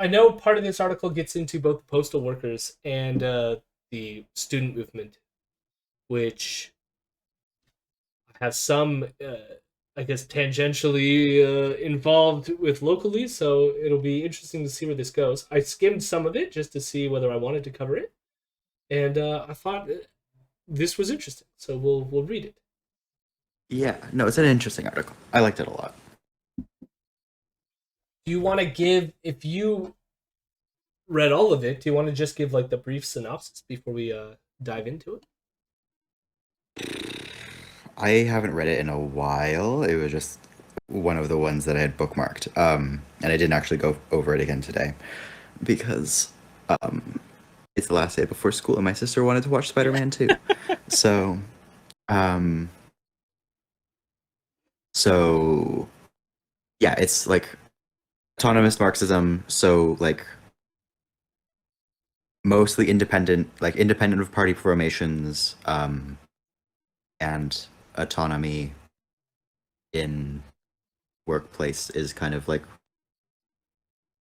I know part of this article gets into both the postal workers and the student movement, which have some, I guess, tangentially involved with locally. So it'll be interesting to see where this goes. I skimmed some of it just to see whether I wanted to cover it, and I thought this was interesting. So we'll read it. Yeah, no, it's an interesting article. I liked it a lot. Do you want to give, if you read all of it, do you want to just give like the brief synopsis before we dive into it? I haven't read it in a while. It was just one of the ones that I had bookmarked. And I didn't actually go over it again today because it's the last day before school and my sister wanted to watch Spider-Man 2. So, um, so yeah, it's like autonomous Marxism. So like mostly independent, like independent of party formations, and autonomy in workplace is kind of like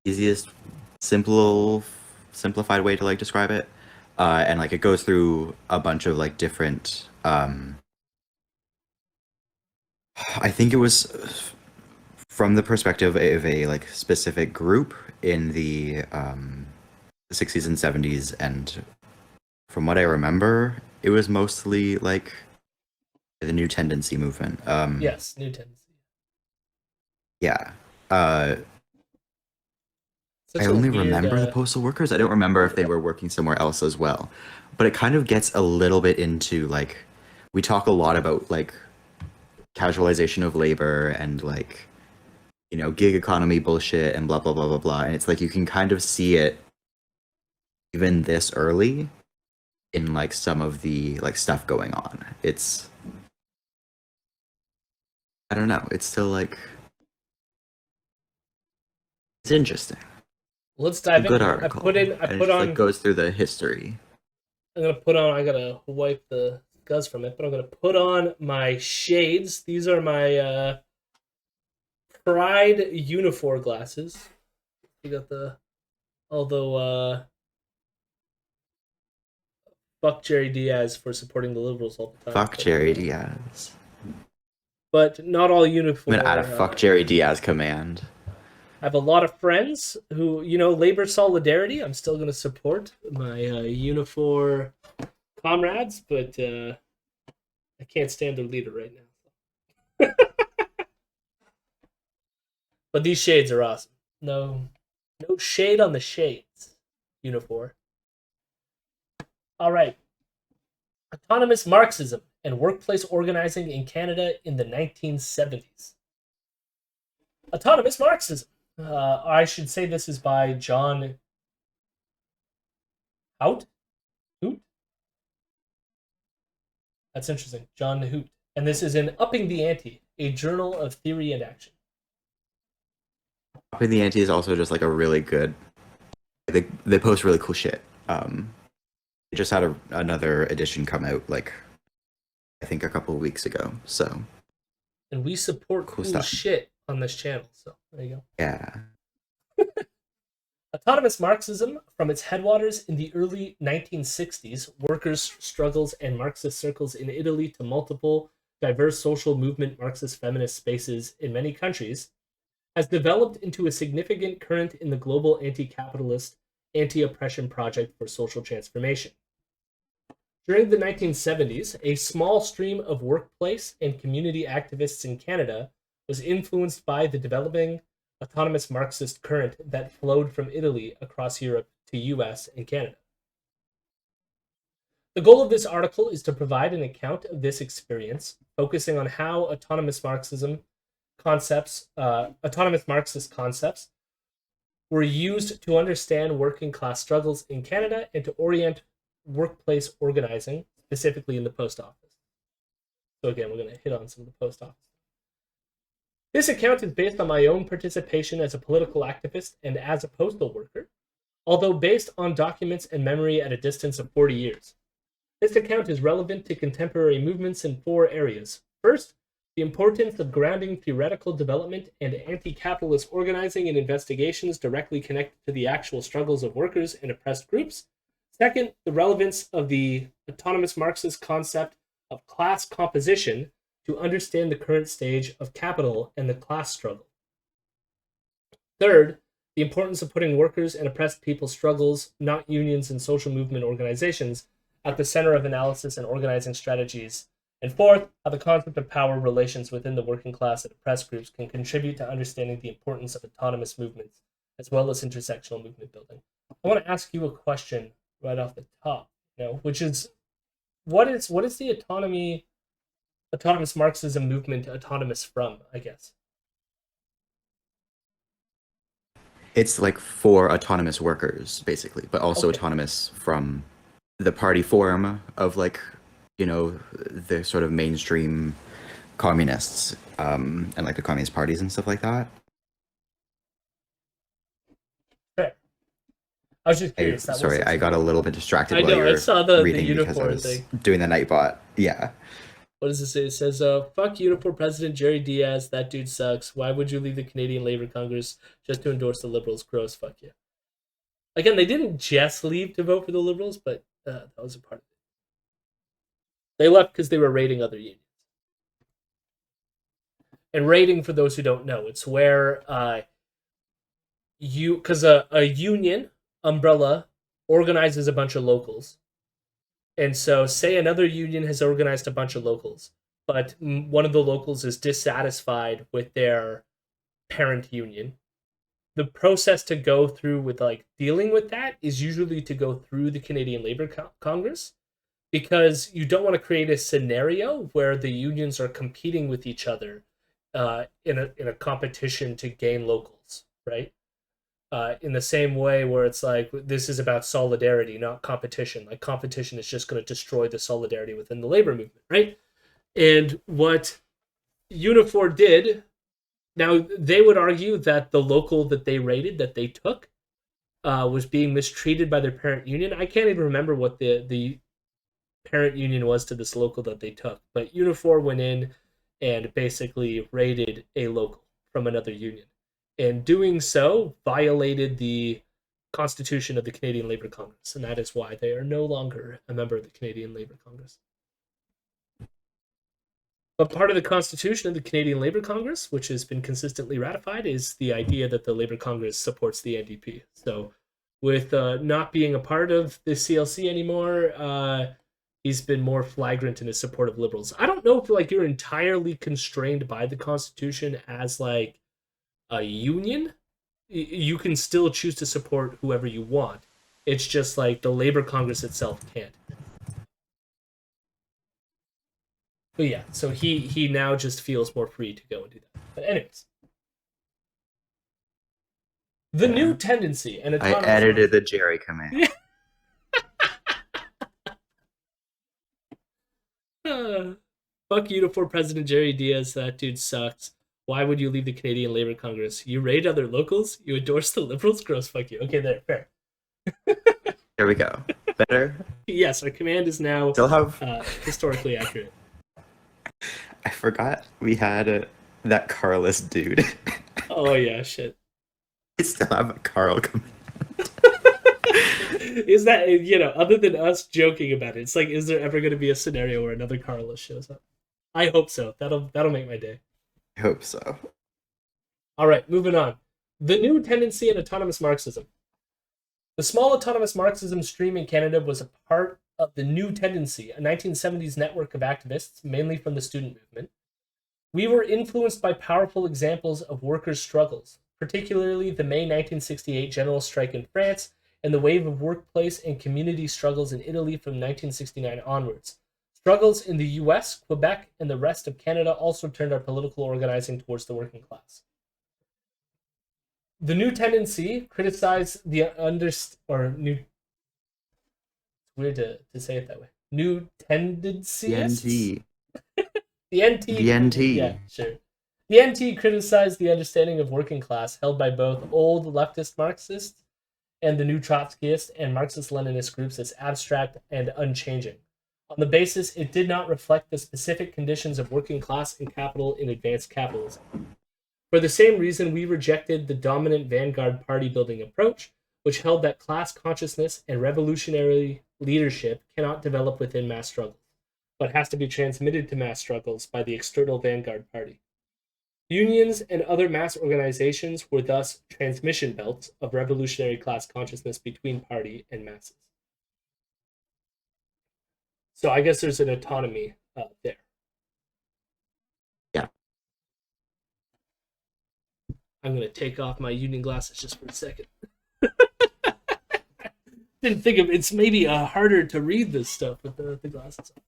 easiest simplified way to like describe it, and like it goes through a bunch of like different I think it was from the perspective of a like specific group in the 60s and 70s, and from what I remember it was mostly like the new tendency movement. Yes, new tendency. Yeah. uh I Such a only weird. remember the postal workers. I don't remember if they were working somewhere else as well. But it kind of gets a little bit into like we talk a lot about like casualization of labor and like gig economy bullshit and blah blah blah blah blah. And it's like you can kind of see it even this early in like some of the like stuff going on. It's I don't know. It's still like it's interesting. Let's It's a dive good in. I article. put in. I And it put just like on. goes through the history. I'm gonna put on. I gotta wipe the scuzz from it, but I'm gonna put on my shades. These are my Pride uniform glasses. You got the. Although, fuck Jerry Diaz for supporting the liberals all the time, Fuck Jerry Diaz. but not all I'm gonna uniform. add a fuck Jerry Diaz command. I have a lot of friends who, labor solidarity. I'm still gonna support my uniform comrades, but I can't stand their leader right now. But these shades are awesome. No, no shade on the shades. Unifor. All right. Autonomous Marxism and workplace organizing in Canada in the 1970s. Autonomous Marxism. I should say this is by John Huot. Hoot? That's interesting. John Huot. And this is in Upping the Anti, a journal of theory and action. Upping the Anti is also just like a really good. They post really cool shit. They just had another edition come out like I think a couple of weeks ago. So And we support cool cool stuff. shit on this channel. So there you go. Yeah. Autonomous Marxism, from its headwaters in the early 1960s, workers' struggles and Marxist circles in Italy to multiple diverse social movement Marxist feminist spaces in many countries, has developed into a significant current in the global anti capitalist, anti oppression project for social transformation. During the 1970s, a small stream of workplace and community activists in Canada was influenced by the developing autonomous Marxist current that flowed from Italy across Europe to US and Canada. The goal of this article is to provide an account of this experience, focusing on how autonomous Marxist concepts were used to understand working class struggles in Canada and to orient workplace organizing, specifically in the post office. So again, we're going to hit on some of the post office. This account is based on my own participation as a political activist and as a postal worker, although based on documents and memory at a distance of 40 years. This account is relevant to contemporary movements in four areas. First, The importance of grounding theoretical development and anti-capitalist organizing and investigations directly connected to the actual struggles of workers and oppressed groups. Second, the relevance of the autonomous Marxist concept of class composition to understand the current stage of capital and the class struggle. Third, the importance of putting workers and oppressed people's struggles, not unions and social movement organizations, at the center of analysis and organizing strategies. And fourth, how the concept of power relations within the working class and oppressed groups can contribute to understanding the importance of autonomous movements, as well as intersectional movement building. I want to ask you a question right off the top, which is, what is the autonomous Marxism movement autonomous from, I guess? It's like for autonomous workers, basically, but also Okay. autonomous from the party form of the sort of mainstream communists, and like the communist parties and stuff like that. Fair. I was just curious. Sorry, I got a little bit distracted I while know, you I were saw the reading because I uniform was thing. doing the Nightbot. Yeah. What does it say? It says, fuck Unifor President Jerry Diaz. That dude sucks. Why would you leave the Canadian Labour Congress just to endorse the Liberals? Gross. Fuck you. Again, they didn't just leave to vote for the Liberals, but that was a part of it. They left because they were raiding other unions. And raiding, for those who don't know, it's where because a union umbrella organizes a bunch of locals. And so, say another union has organized a bunch of locals, but one of the locals is dissatisfied with their parent union. The process to go through with dealing with that is usually to go through the Canadian Labour Congress, because you don't want to create a scenario where the unions are competing with each other in a competition to gain locals, right? In the same way where it's like, this is about solidarity, not competition. Like, competition is just going to destroy the solidarity within the labor movement, right? And what Unifor did, now they would argue that the local that they raided, that they took, was being mistreated by their parent union. I can't even remember what the parent union was to this local that they took, but Unifor went in and basically raided a local from another union. And doing so violated the Constitution of the Canadian Labour Congress, and that is why they are no longer a member of the Canadian Labour Congress. But part of the Constitution of the Canadian Labour Congress, which has been consistently ratified, is the idea that the Labour Congress supports the NDP. So with not being a part of the CLC anymore, he's been more flagrant in his support of Liberals. I don't know if you're entirely constrained by the Constitution as a union. You can still choose to support whoever you want. It's just the Labour Congress itself can't. But yeah, so he now just feels more free to go and do that. But anyways, the new tendency and I edited the Jerry command. Yeah. Fuck Unifor President Jerry Diaz. That dude sucks. Why would you leave the Canadian Labour Congress? You raid other locals? You endorse the Liberals? Gross, fuck you. Okay, there, fair. There we go. Better? Yes, our command is now Still have... historically accurate. I forgot we had that Carlist dude. Oh, yeah, shit. I still have a Carl command. Is that, other than us joking about it, it's is there ever going to be a scenario where another Carlist shows up? I hope so. That'll make my day. I hope so. All right, moving on. The new tendency in autonomous Marxism. The small autonomous Marxism stream in Canada was a part of the New Tendency, a 1970s network of activists, mainly from the student movement. We were influenced by powerful examples of workers' struggles, particularly the May 1968 general strike in France and the wave of workplace and community struggles in Italy from 1969 onwards. Struggles in the US, Quebec, and the rest of Canada also turned our political organizing towards the working class. The New Tendency criticized the weird to say it that way. New tendencies? The NT. The NT. Yeah, sure. The NT criticized the understanding of working class held by both old leftist Marxists and the new Trotskyist and Marxist-Leninist groups as abstract and unchanging. on the basis it did not reflect the specific conditions of working class and capital in advanced capitalism. For the same reason, we rejected the dominant vanguard party building approach, which held that class consciousness and revolutionary leadership cannot develop within mass struggles, but has to be transmitted to mass struggles by the external vanguard party. Unions and other mass organizations were thus transmission belts of revolutionary class consciousness between party and masses. So I guess there's an autonomy there. Yeah. I'm going to take off my union glasses just for a second. Didn't think of it's maybe harder to read this stuff with the glasses on.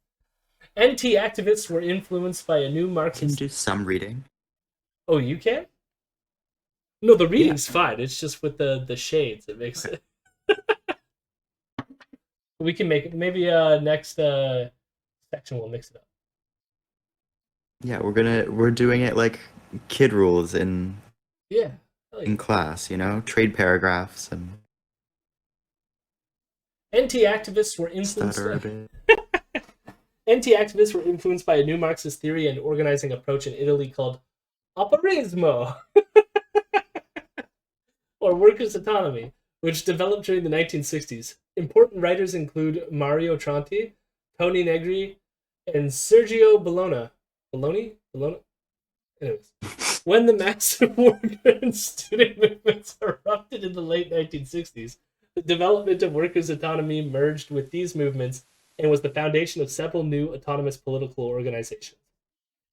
NT activists were influenced by a new Marxist. Can do some reading. Oh, you can? No, the reading's fine. It's just with the shades it makes it. We can make it. Maybe next section we'll mix it up. Yeah, we're doing it like kid rules in class, trade paragraphs and NT-activists were influenced. NT-activists were influenced by a new Marxist theory and organizing approach in Italy called Operaismo, or workers' autonomy, which developed during the 1960s. Important writers include Mario Tronti, Tony Negri, and Sergio Bologna. Bologna? Anyways, when the massive worker and student movements erupted in the late 1960s, the development of workers' autonomy merged with these movements and was the foundation of several new autonomous political organizations.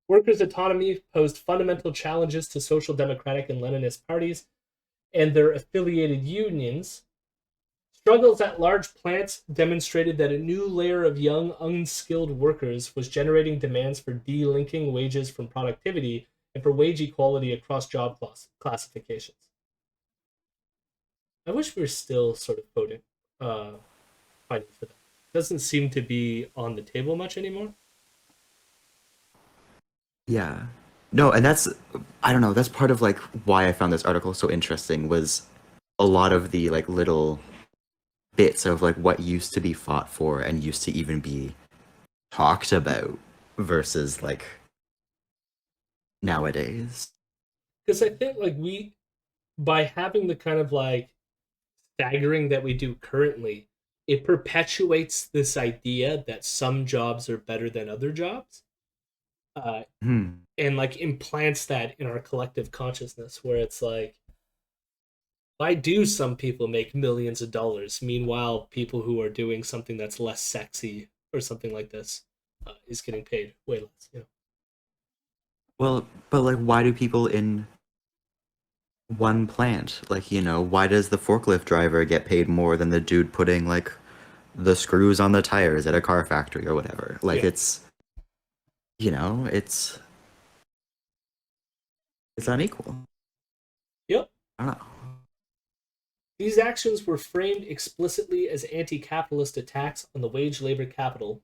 Workers' autonomy posed fundamental challenges to social democratic and Leninist parties and their affiliated unions. Struggles at large plants demonstrated that a new layer of young, unskilled workers was generating demands for delinking wages from productivity and for wage equality across job classifications. I wish we were still sort of fighting for that. Doesn't seem to be on the table much anymore. Yeah. No, and that's part of like why I found this article so interesting was a lot of the like little bits of like what used to be fought for and used to even be talked about versus like nowadays. Because I think like by having the kind of like staggering that we do currently, it perpetuates this idea that some jobs are better than other jobs. And like implants that in our collective consciousness where it's like, why do some people make millions of dollars? Meanwhile, people who are doing something that's less sexy or something like this is getting paid way less. Well, but like, why do people in one plant, like, why does the forklift driver get paid more than the dude putting like the screws on the tires at a car factory or whatever? Like, it's unequal. Yep. I don't know. These actions were framed explicitly as anti-capitalist attacks on the wage-labor capital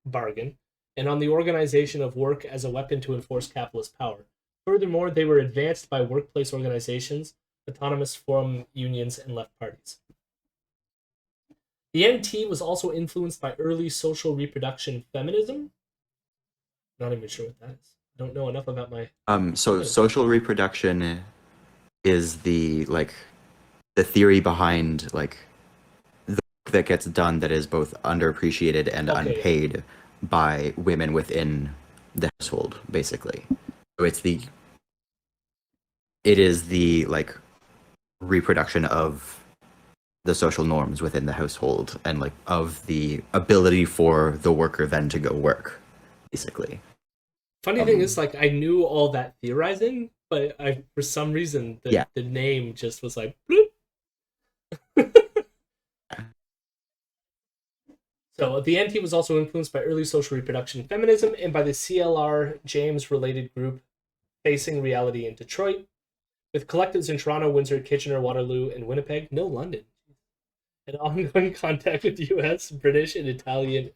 bargain and on the organization of work as a weapon to enforce capitalist power. Furthermore, they were advanced by workplace organizations, autonomous forum unions, and left parties. The NT was also influenced by early social reproduction feminism. Not even sure what that is. I don't know enough about my... So social reproduction is the theory behind like the work that gets done that is both underappreciated and unpaid by women within the household, basically. So it is the like reproduction of the social norms within the household and like of the ability for the worker then to go work, basically. Funny thing is, like, I knew all that theorizing, but for some reason the name just was like bloop. So the NT was also influenced by early social reproduction feminism and by the CLR James related group Facing Reality in Detroit, with collectives in Toronto, Windsor, Kitchener, Waterloo, and Winnipeg, no London, and ongoing contact with US, British, and Italian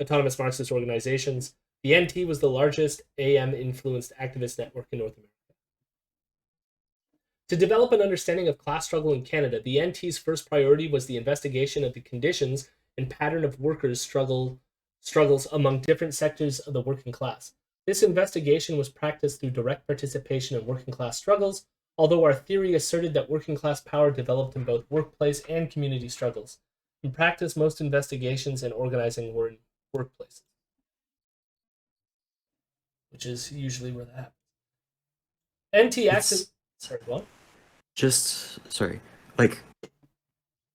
autonomous Marxist organizations. The NT was the largest AM-influenced activist network in North America. To develop an understanding of class struggle in Canada, the NT's first priority was the investigation of the conditions and pattern of workers' struggle struggles among different sectors of the working class. This investigation was practiced through direct participation in working class struggles, although our theory asserted that working class power developed in both workplace and community struggles. In practice, most investigations and organizing were in workplaces, which is usually where that happens. NT active. It's Sorry, what? just sorry, like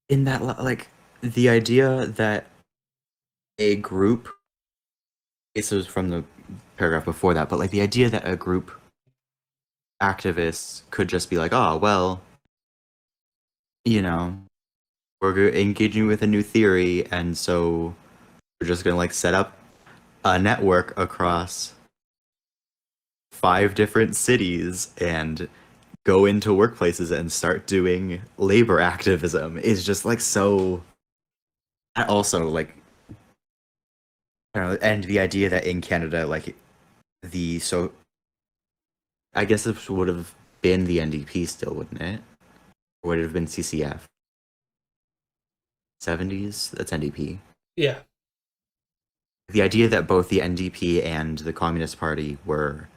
in that like the idea that a group. This was from the paragraph before that, but like the idea that a group activists could just be like, oh well, you know, we're engaging with a new theory, and so we're just gonna like set up a network across 5 different cities and go into workplaces and start doing labor activism is just like so. Also, like, I don't know, and the idea that in Canada, like I guess this would have been the NDP still, wouldn't it? Or would it have been CCF? 70s? That's NDP. Yeah. The idea that both the NDP and the Communist Party were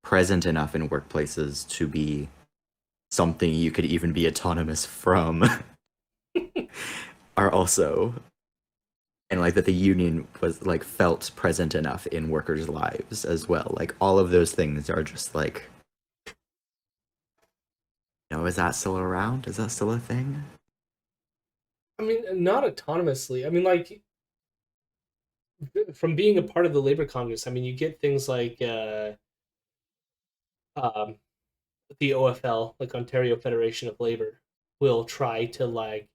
present enough in workplaces to be something you could even be autonomous from are also, and like that the union was like felt present enough in workers' lives as well. Like all of those things are just like, is that still around? Is that still a thing? I mean, not autonomously. I mean, like, from being a part of the Labor Congress, I mean, you get things like um, the OFL, like Ontario Federation of Labor, will try to like,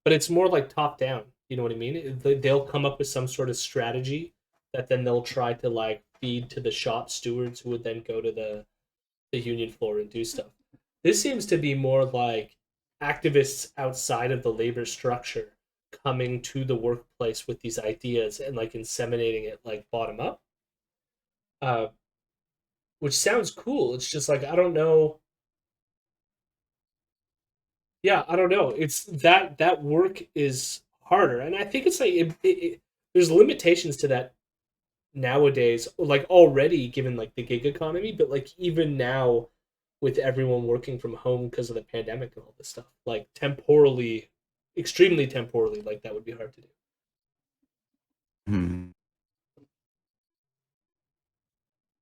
but it's more like top down. You know what I mean? They'll come up with some sort of strategy that then they'll try to like feed to the shop stewards who would then go to the union floor and do stuff. This seems to be more like activists outside of the labor structure coming to the workplace with these ideas and like inseminating it like bottom up, uh, which sounds cool. It's just like I don't know. Yeah, I don't know. It's that work is harder, and I think it's like there's limitations to that nowadays. Like already given like the gig economy, but like even now with everyone working from home because of the pandemic and all this stuff, like temporally, extremely temporally, like that would be hard to do. Hmm.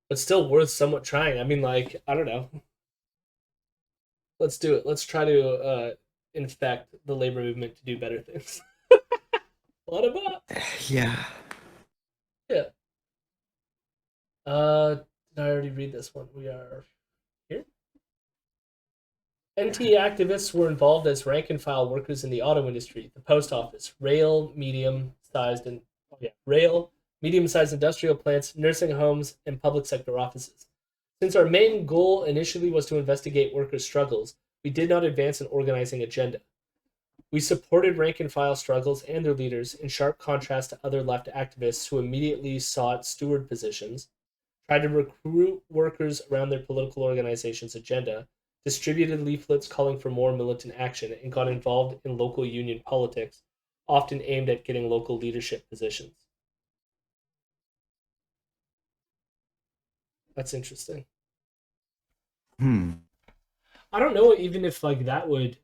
But still worth somewhat trying. I mean, like I don't know. Let's do it. Let's try to infect the labor movement to do better things. What about? Yeah. Yeah. Did I already read this one? We are here. NT activists were involved as rank and file workers in the auto industry, the post office, rail, medium-sized industrial plants, nursing homes, and public sector offices. Since our main goal initially was to investigate workers' struggles, we did not advance an organizing agenda. We supported rank and file struggles and their leaders, in sharp contrast to other left activists who immediately sought steward positions, tried to recruit workers around their political organization's agenda, distributed leaflets calling for more militant action, and got involved in local union politics, often aimed at getting local leadership positions. That's interesting. Hmm. I don't know even if like that would.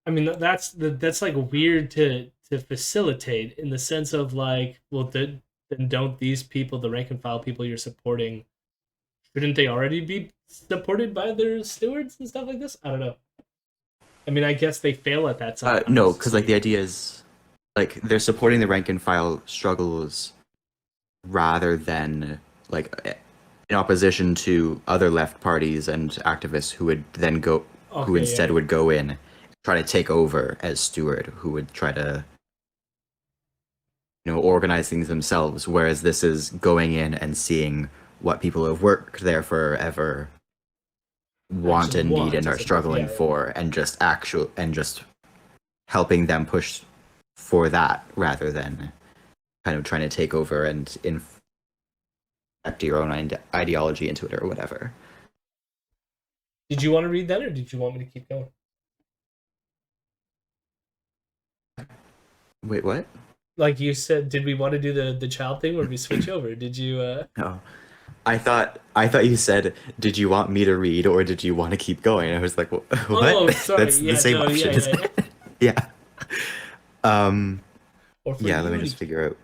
I mean, that's like weird to facilitate in the sense of like, well, then don't these people, the rank and file people you're supporting, shouldn't they already be supported by their stewards and stuff like this? I don't know. I mean, I guess they fail at that No, sometimes. because So like you the know, idea is like they're supporting the rank and file struggles rather than like in opposition to other left parties and activists who would then go who okay, yeah, instead yeah. would go in try to take over as steward who would try to organize things themselves, whereas this is going in and seeing what people who have worked there forever want Actually and need want and are as opposed, struggling yeah, yeah. for and just helping them push for that rather than kind of trying to take over and infect your own ideology into it or whatever. Did you want to read that, or did you want me to keep going? Wait, what? like you said, did we want to do the child thing, or did we switch over? Did you? No. I thought you said, "Did you want me to read or did you want to keep going?" I was like, "What?" Oh, sorry. That's the Yeah, same no, option, yeah, isn't yeah, yeah. it? Yeah. Um, Or for yeah, let me you to just figure out.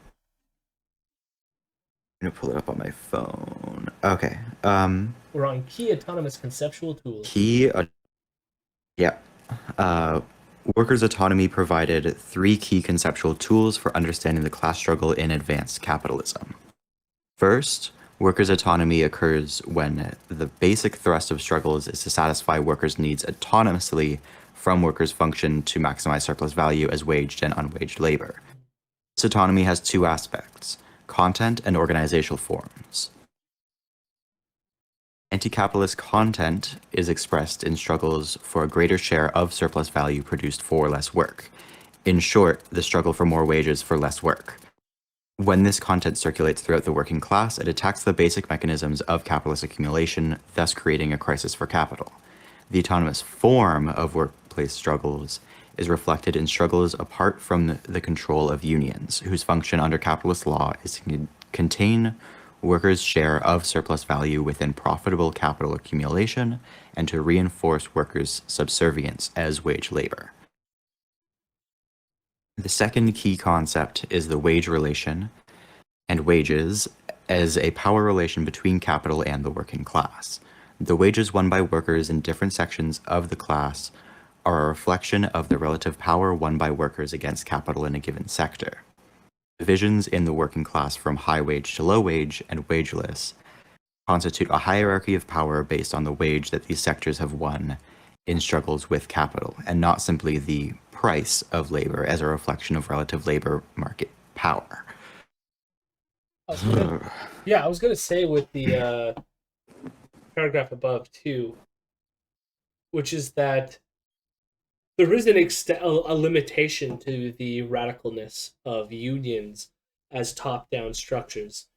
I'm gonna pull it up on my phone. Okay. we're on key autonomous conceptual tools. Key, yeah. Uh, Workers' autonomy provided three key conceptual tools for understanding the class struggle in advanced capitalism. First, workers' autonomy occurs when the basic thrust of struggles is to satisfy workers' needs autonomously from workers' function to maximize surplus value as waged and unwaged labor. This autonomy has two aspects: content and organizational forms. Anti-capitalist content is expressed in struggles for a greater share of surplus value produced for less work. In short, the struggle for more wages for less work. When this content circulates throughout the working class, it attacks the basic mechanisms of capitalist accumulation, thus creating a crisis for capital. The autonomous form of workplace struggles is reflected in struggles apart from the control of unions, whose function under capitalist law is to contain workers' share of surplus value within profitable capital accumulation and to reinforce workers' subservience as wage labor. The second key concept is the wage relation and wages as a power relation between capital and the working class. The wages won by workers in different sections of the class are a reflection of the relative power won by workers against capital in a given sector. Divisions in the working class from high wage to low wage and wageless constitute a hierarchy of power based on the wage that these sectors have won in struggles with capital, and not simply the price of labor as a reflection of relative labor market power. I was gonna, yeah, I was gonna say with the paragraph above too, which is that there is a limitation to the radicalness of unions as top-down structures,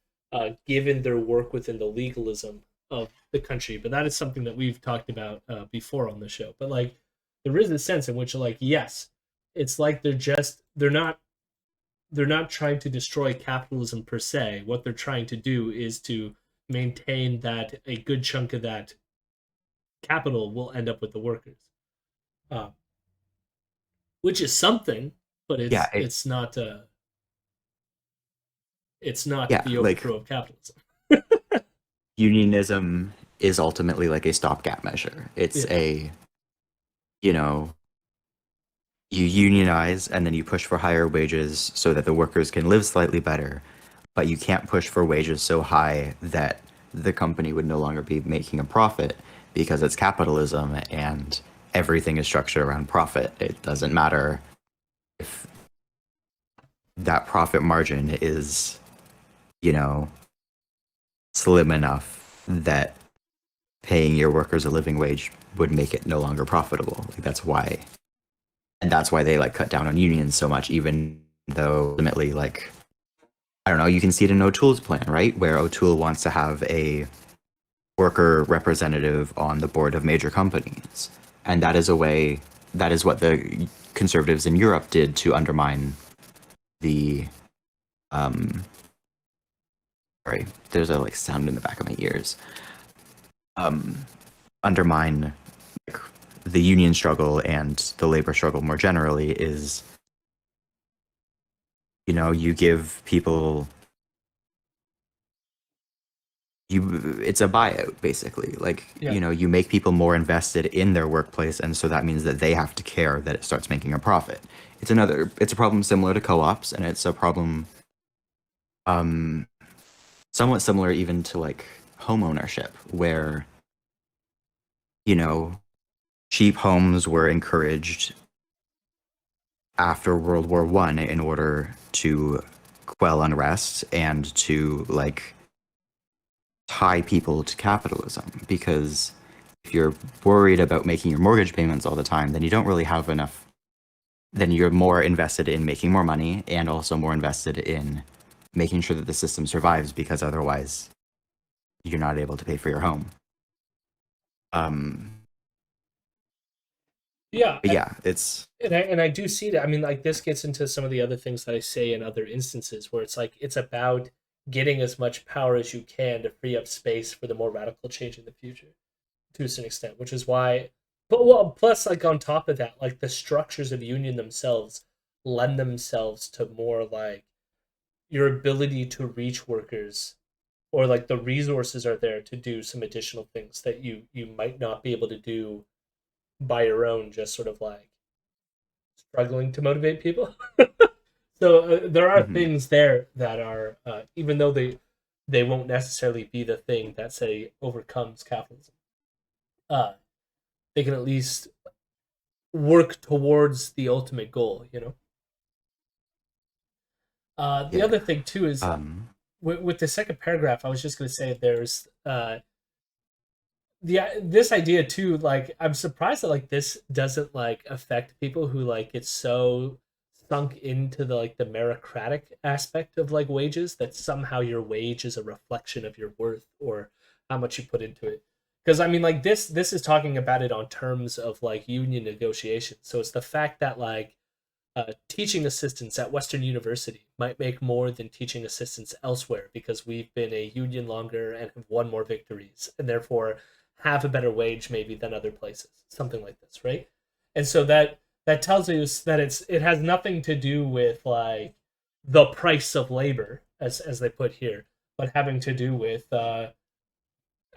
given their work within the legalism of the country. But that is something that we've talked about before on the show. But like, there is a sense in which, like, yes, it's like they're not trying to destroy capitalism per se. What they're trying to do is to maintain that a good chunk of that capital will end up with the workers. Um, which is something, but Yeah, it's not yeah, the like overthrow of capitalism. unionism is ultimately like a stopgap measure. It's Yeah. a, you know, you unionize and then you push for higher wages so that the workers can live slightly better, but you can't push for wages so high that the company would no longer be making a profit because it's capitalism and everything is structured around profit. It doesn't matter if that profit margin is, you know, slim enough that paying your workers a living wage would make it no longer profitable. Like, that's why they like cut down on unions so much, even though ultimately, like, I don't know, you can see it in O'Toole's plan, right? Where O'Toole wants to have a worker representative on the board of major companies. And that is what the conservatives in Europe did to undermine the um sorry, there's a like sound in the back of my ears. Undermine like, the union struggle and the labor struggle more generally is, you give people it's a buyout basically. Like, Yeah. you make people more invested in their workplace, and so that means that they have to care that it starts making a profit. It's a problem similar to co-ops, and it's a problem um somewhat similar even to like home ownership, where you know cheap homes were encouraged after World War One in order to quell unrest and to like tie people to capitalism. Because if you're worried about making your mortgage payments all the time, then you don't really have enough. Then you're more invested in making more money and also more invested in making sure that the system survives, because otherwise you're not able to pay for your home. Um, Yeah, But yeah, it's and I do see that. I mean, like this gets into some of the other things that I say in other instances where it's like it's about getting as much power as you can to free up space for the more radical change in the future to a certain extent, which is why. But well, plus like on top of that, like the structures of union themselves lend themselves to more like your ability to reach workers, or like the resources are there to do some additional things that you might not be able to do by your own, just sort of like struggling to motivate people. So there are mhm. things there that are, even though they won't necessarily be the thing that say overcomes capitalism. Uh, they can at least work towards the ultimate goal. The Yeah. other thing too is with the second paragraph. I was just going to say there's this idea too. Like I'm surprised that like this doesn't like affect people who like get so sunk into the like the meritocratic aspect of like wages that somehow your wage is a reflection of your worth or how much you put into it. Because I mean like this is talking about it on terms of like union negotiations. So it's the fact that like teaching assistants at Western University might make more than teaching assistants elsewhere because we've been a union longer and have won more victories and therefore have a better wage maybe than other places, something like this, right? And so that tells you that it has nothing to do with like the price of labor as they put here, but having to do with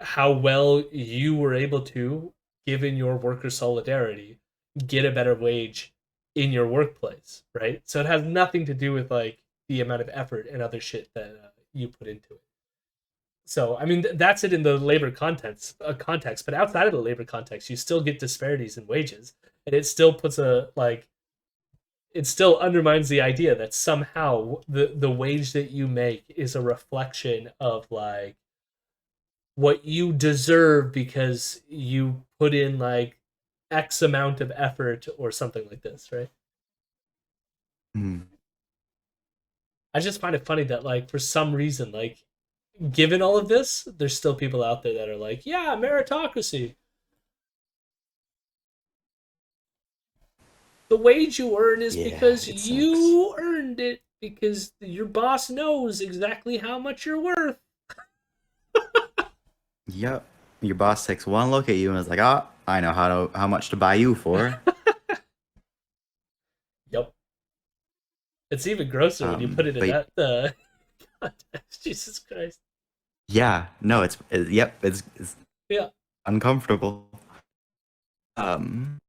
how well you were able to, given your worker solidarity, get a better wage in your workplace, right? So it has nothing to do with like the amount of effort and other shit that you put into it. So I mean that's it in the labor context, but outside of the labor context, you still get disparities in wages, and it still puts a like it still undermines the idea that somehow the wage that you make is a reflection of like what you deserve because you put in like X amount of effort or something like this, right? Mhm. I just find it funny that like for some reason, like given all of this, there's still people out there that are like, yeah, meritocracy. The wage you earn is Yeah, because it sucks. you earned it because your boss knows exactly how much you're worth. Yep. Your boss takes one look at you and is like, "Ah, I know how much to buy you for." Yep. It's even grosser when you put it in But that context. Jesus Christ. yeah, no, yep, it's Yeah. uncomfortable. Um,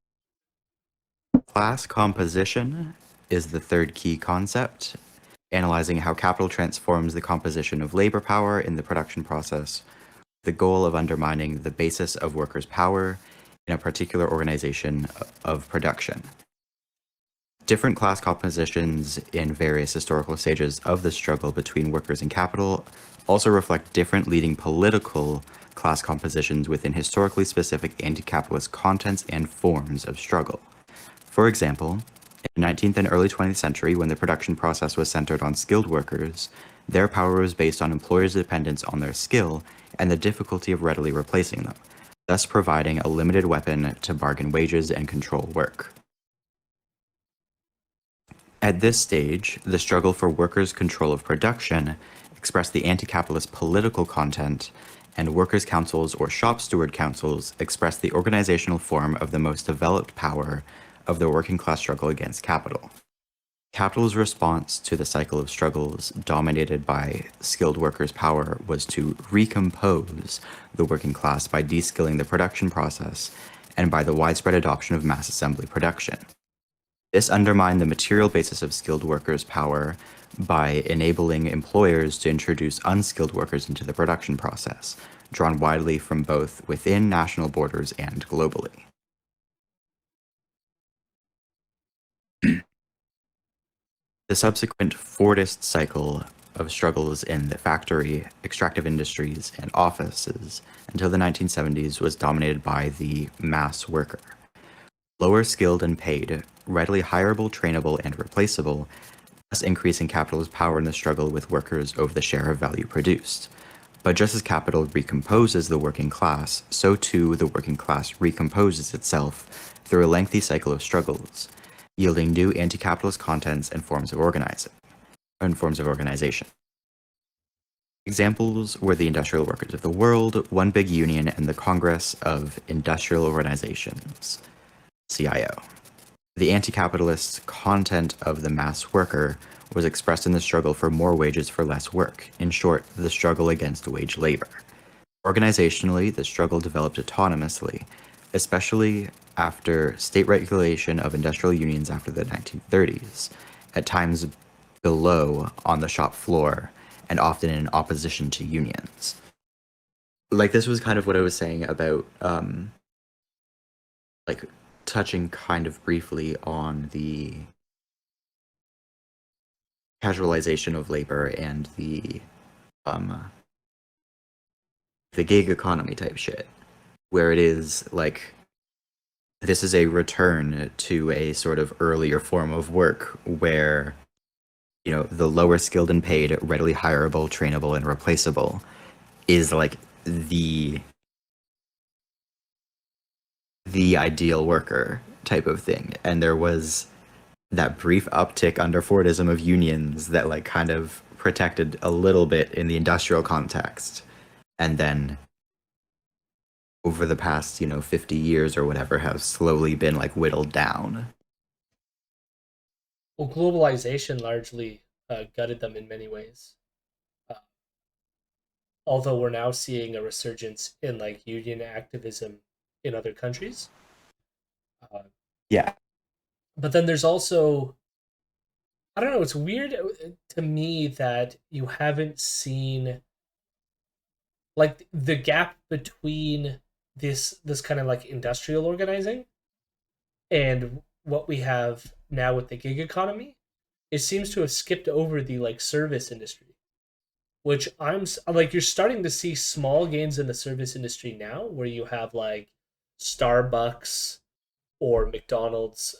Class composition is the third key concept, analyzing how capital transforms the composition of labor power in the production process, the goal of undermining the basis of workers' power in a particular organization of production. Different class compositions in various historical stages of the struggle between workers and capital also reflect different leading political class compositions within historically specific anti-capitalist contents and forms of struggle. For example, in the 19th and early 20th century, when the production process was centered on skilled workers, their power was based on employers' dependence on their skill and the difficulty of readily replacing them, thus providing a limited weapon to bargain wages and control work. At this stage, the struggle for workers' control of production expressed the anti-capitalist political content, and workers' councils or shop steward councils expressed the organizational form of the most developed power of the working class struggle against capital. Capital's response to the cycle of struggles dominated by skilled workers' power was to recompose the working class by de-skilling the production process and by the widespread adoption of mass assembly production. This undermined the material basis of skilled workers' power by enabling employers to introduce unskilled workers into the production process, drawn widely from both within national borders and globally. The subsequent Fordist cycle of struggles in the factory, extractive industries, and offices until the 1970s was dominated by the mass worker. Lower skilled and paid, readily hireable, trainable, and replaceable, thus increasing capitalist power in the struggle with workers over the share of value produced. But just as capital recomposes the working class, so too the working class recomposes itself through a lengthy cycle of struggles, yielding new anti-capitalist contents and forms of organization. Examples were the Industrial Workers of the World, One Big Union, and the Congress of Industrial Organizations, CIO. The anti-capitalist content of the mass worker was expressed in the struggle for more wages for less work. In short, the struggle against wage labor. Organizationally, the struggle developed autonomously, especially after state regulation of industrial unions after the 1930s, at times below on the shop floor, and often in opposition to unions. Like, this was kind of what I was saying about, like, touching kind of briefly on the casualization of labor and the gig economy type shit, where it is like this is a return to a sort of earlier form of work where, you know, the lower skilled and paid, readily hireable, trainable, and replaceable is like the ideal worker type of thing. And there was that brief uptick under Fordism of unions that like kind of protected a little bit in the industrial context. And then over the past, 50 years or whatever, have slowly been like whittled down. Well, globalization largely gutted them in many ways. Uh, Although we're now seeing a resurgence in like union activism in other countries. Uh, Yeah. but then there's also, I don't know, it's weird to me that you haven't seen like the gap between this kind of like industrial organizing and what we have now with the gig economy. It seems to have skipped over the like service industry, which like you're starting to see small gains in the service industry now, where you have like Starbucks or McDonald's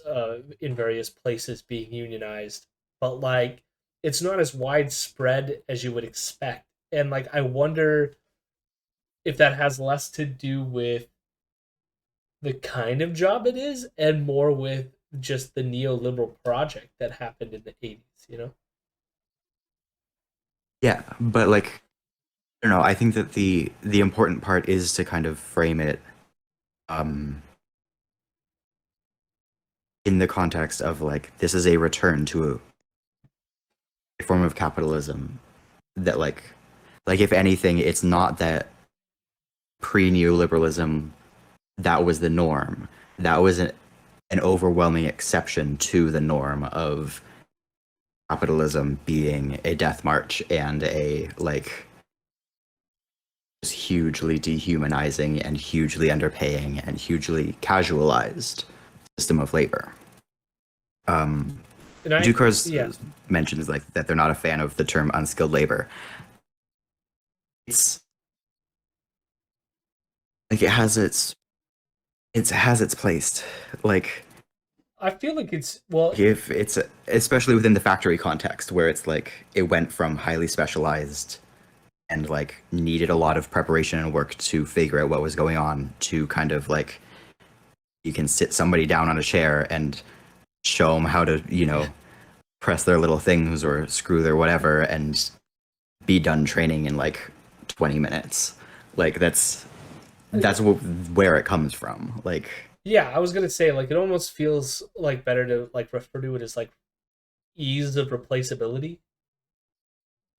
in various places being unionized, but like it's not as widespread as you would expect. And like I wonder if that has less to do with the kind of job it is and more with just the neoliberal project that happened in the 80s, you know? Yeah, but like, I don't know, I think that the important part is to kind of frame it um in the context of like this is a return to a form of capitalism that like if anything, it's not that pre-neoliberalism that was the norm. That was an overwhelming exception to the norm of capitalism being a death march and a like just hugely dehumanizing and hugely underpaying and hugely casualized system of labor. And I, Ducars yeah, mentions like that they're not a fan of the term unskilled labor. It's like it has its place. Like I feel like it's, well, if it's especially within the factory context where it's like it went from highly specialized and like needed a lot of preparation and work to figure out what was going on to kind of like you can sit somebody down on a chair and show them how to press their little things or screw their whatever and be done training in like 20 minutes. Like that's where it comes from. Like yeah, I was gonna say, like, it almost feels like better to like refer to it as like ease of replaceability.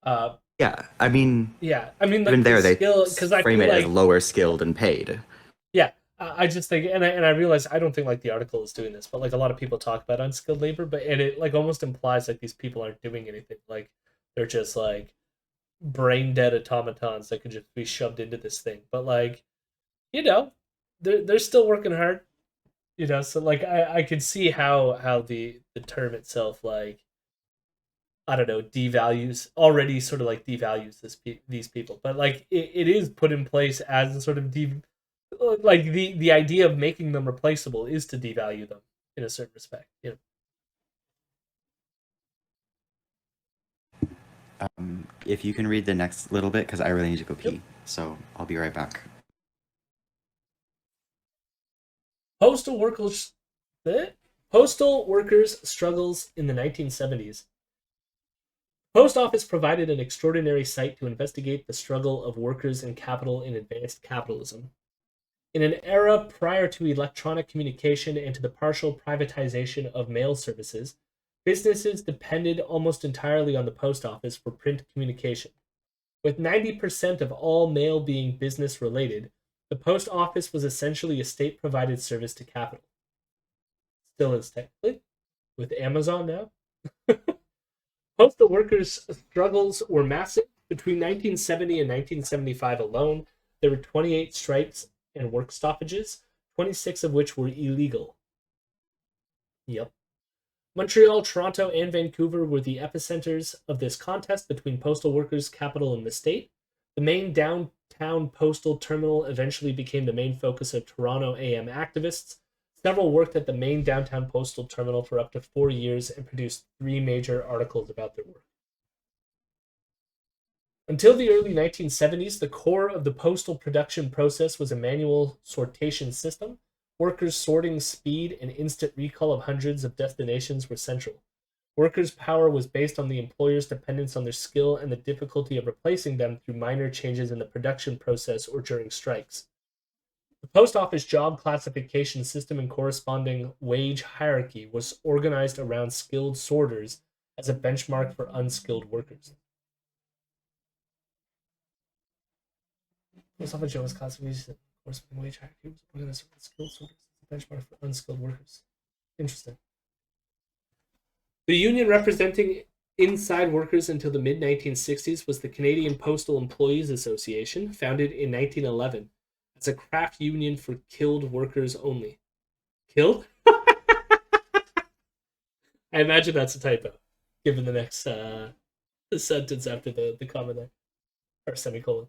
Uh, yeah, I mean yeah, I mean, even like the there they skill, because I frame feel it as like, lower skilled and paid. yeah, I just think, and I realize I don't think like the article is doing this, but like a lot of people talk about unskilled labor, but and it like almost implies like these people aren't doing anything, like they're just like brain dead automatons that could just be shoved into this thing. But like, you know, they're still working hard, so like I could see how the term itself, like, I don't know, devalues, already sort of like devalues these people, but like it is put in place as a sort of like the idea of making them replaceable is to devalue them in a certain respect. If you can read the next little bit, because I really need to go Yep. pee. So I'll be right back. Postal workers, postal workers' struggles in the 1970s. Post office provided an extraordinary site to investigate the struggle of workers and capital in advanced capitalism. In an era prior to electronic communication and to the partial privatization of mail services, businesses depended almost entirely on the post office for print communication. With 90% of all mail being business related, the post office was essentially a state provided service to capital. Still is technically, with Amazon now. Postal workers' struggles were massive. Between 1970 and 1975 alone, there were 28 strikes and work stoppages, 26 of which were illegal. Yep. Montreal, Toronto, and Vancouver were the epicenters of this contest between postal workers, capital, and the state. The main downtown postal terminal eventually became the main focus of Toronto AM activists. Several worked at the main downtown postal terminal for up to 4 years and produced 3 major articles about their work. Until the early 1970s, the core of the postal production process was a manual sortation system. Workers' sorting speed and instant recall of hundreds of destinations were central. Workers' power was based on the employer's dependence on their skill and the difficulty of replacing them through minor changes in the production process or during strikes. The post office job classification system and corresponding wage hierarchy was organized around skilled sorters as a benchmark for unskilled workers. Post office jobs classification corresponding wage hierarchy was organized around skilled sorters as a benchmark for unskilled workers. Interesting. The union representing inside workers until the mid 1960s was the Canadian Postal Employees Association, founded in 1911 as a craft union for killed workers only. Killed? I imagine that's a typo, given the next sentence after the comma there, or semicolon.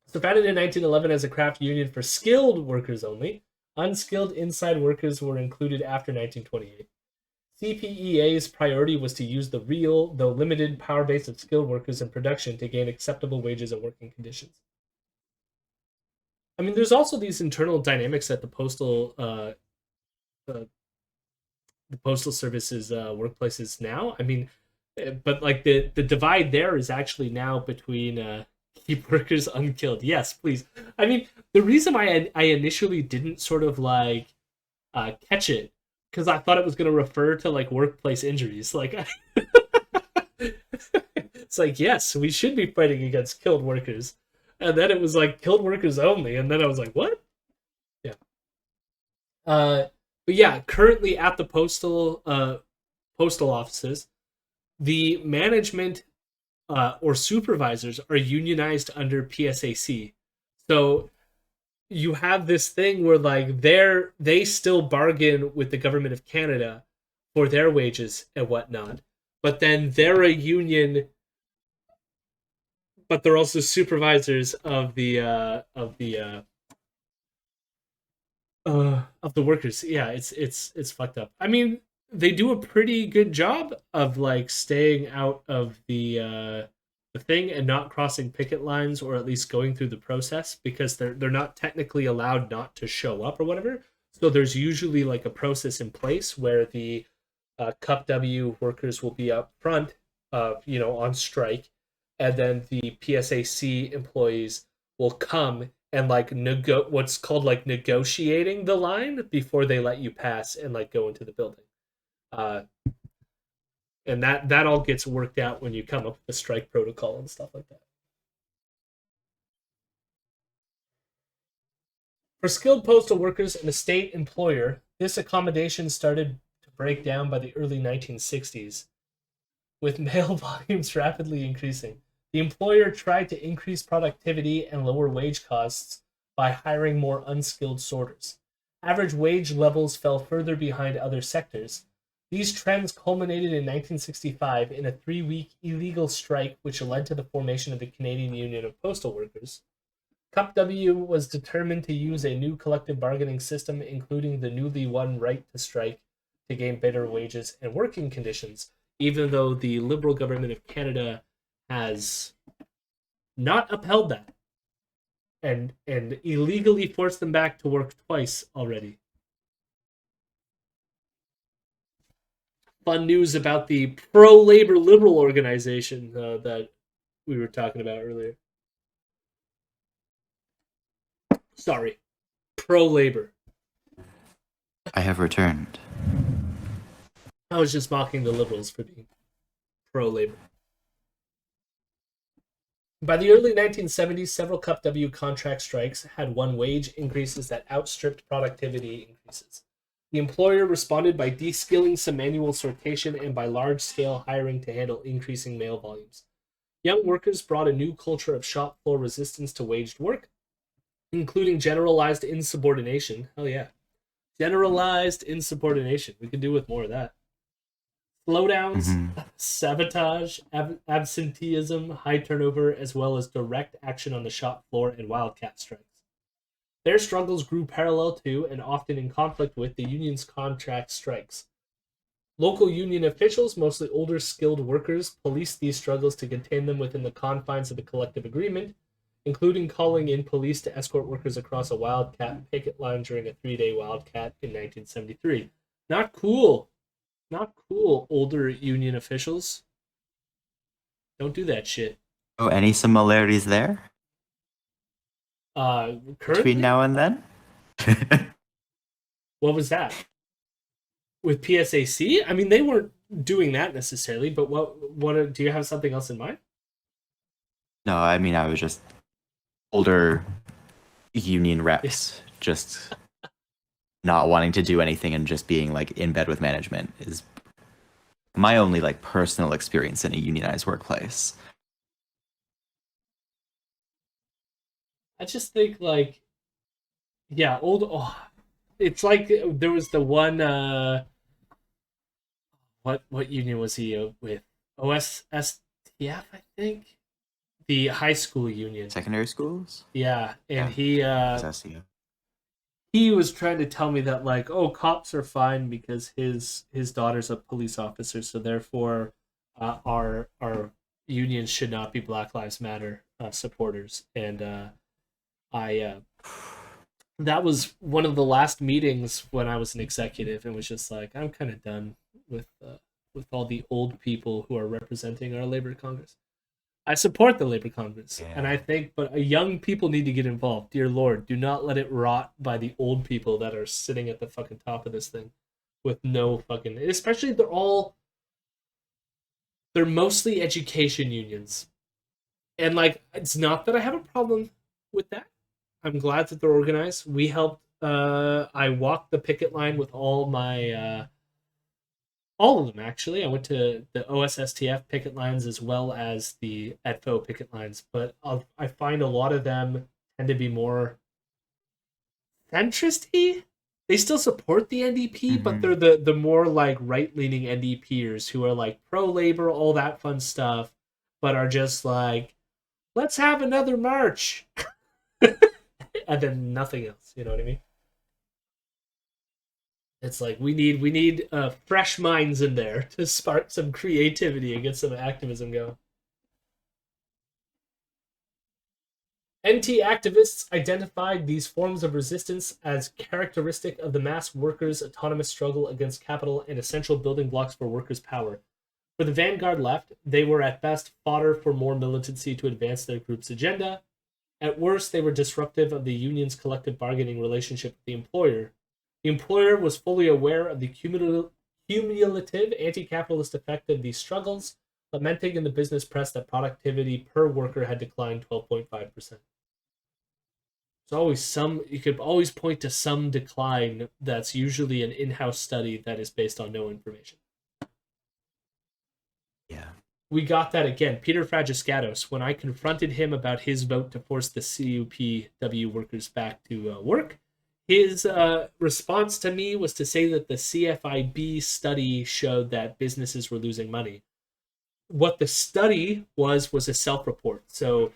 So founded in 1911 as a craft union for skilled workers only, unskilled inside workers were included after 1928. CPEA's priority was to use the real, though limited, power base of skilled workers in production to gain acceptable wages and working conditions. I mean, there's also these internal dynamics at the postal services workplaces now. I mean, but like the divide there is actually now between keep workers unkilled. Yes, please. I mean, the reason why I initially didn't sort of like catch it because I thought it was going to refer to like workplace injuries. Like, it's like, yes, we should be fighting against killed workers, and then it was like killed workers only, and then I was like, what? Yeah. But yeah, currently at the postal offices, the management or supervisors are unionized under PSAC. So you have this thing where like they still bargain with the government of Canada for their wages and whatnot, but then they're a union, but they're also supervisors of the workers. Yeah, it's fucked up. I mean, they do a pretty good job of like staying out of the thing and not crossing picket lines or at least going through the process because they're not technically allowed not to show up or whatever. So there's usually like a process in place where the Cup W workers will be up front, on strike, and then the PSAC employees will come and like what's called like negotiating the line before they let you pass and like go into the building. Uh, and that all gets worked out when you come up with the strike protocol and stuff like that. For skilled postal workers and a state employer, this accommodation started to break down by the early 1960s, with mail volumes rapidly increasing. The employer tried to increase productivity and lower wage costs by hiring more unskilled sorters. Average wage levels fell further behind other sectors. These trends culminated in 1965 in a 3-week illegal strike, which led to the formation of the Canadian Union of Postal Workers. Cup W was determined to use a new collective bargaining system, including the newly won right to strike, to gain better wages and working conditions. even though the Liberal government of Canada has not upheld that and illegally forced them back to work twice already. Fun news about the pro-labor liberal organization that we were talking about earlier. Sorry, pro-labor. I have returned. I was just mocking the liberals for being pro-labor. By the early 1970s, several Cup W contract strikes had won wage increases that outstripped productivity increases. The employer responded by de-skilling some manual sortation and by large-scale hiring to handle increasing mail volumes. Young workers brought a new culture of shop floor resistance to waged work, including generalized insubordination. Hell yeah. Generalized insubordination. We could do with more of that. Slowdowns, sabotage, absenteeism, high turnover, as well as direct action on the shop floor and wildcat strikes. Their struggles grew parallel to and often in conflict with the union's contract strikes. Local union officials, mostly older skilled workers, policed these struggles to contain them within the confines of the collective agreement, including calling in police to escort workers across a wildcat picket line during a 3-day wildcat in 1973. Not cool. Not cool, older union officials. Don't do that shit. Oh, any similarities there Currently? between now and then? What was that? With PSAC? I mean, they weren't doing that necessarily, but what do you have something else in mind? No, I mean, I was just older union reps just not wanting to do anything and just being like in bed with management is my only like personal experience in a unionized workplace. I just think like, yeah, it's like there was the one what union was he with? OSSTF, I think, the high school union. Secondary schools? Yeah, and Yeah. he was trying to tell me that like, oh, cops are fine because his daughter's a police officer, so therefore our unions should not be Black Lives Matter supporters. And I that was one of the last meetings when I was an executive, and was just like, I'm kind of done with all the old people who are representing our labor Congress. I support the Labor Congress, and I think, but young people need to get involved. Dear Lord, do not let it rot by the old people that are sitting at the fucking top of this thing with no fucking. Especially they're mostly education unions, and like, it's not that I have a problem with that. I'm glad that they're organized. We helped. I walked the picket line with all my. All of them, actually. I went to the OSSTF picket lines as well as the ETFO picket lines, but I find a lot of them tend to be more centrist-y. They still support the NDP, but they're the more like right-leaning NDPers who are like pro-labor, all that fun stuff, but are just like, let's have another march. And then nothing else, you know what I mean? It's like we need fresh minds in there to spark some creativity and get some activism going. NT activists identified these forms of resistance as characteristic of the mass workers' autonomous struggle against capital and essential building blocks for workers' power. For the vanguard left, they were at best fodder for more militancy to advance their group's agenda. At worst, they were disruptive of the union's collective bargaining relationship with the employer. The employer was fully aware of the cumulative anti-capitalist effect of these struggles, lamenting in the business press that productivity per worker had declined 12.5%. There's always you could always point to some decline that's usually an in-house study that is based on no information. Yeah. We got that again. Peter Fragiscatos, when I confronted him about his vote to force the CUPW workers back to work, his response to me was to say that the CFIB study showed that businesses were losing money. What the study was a self-report. So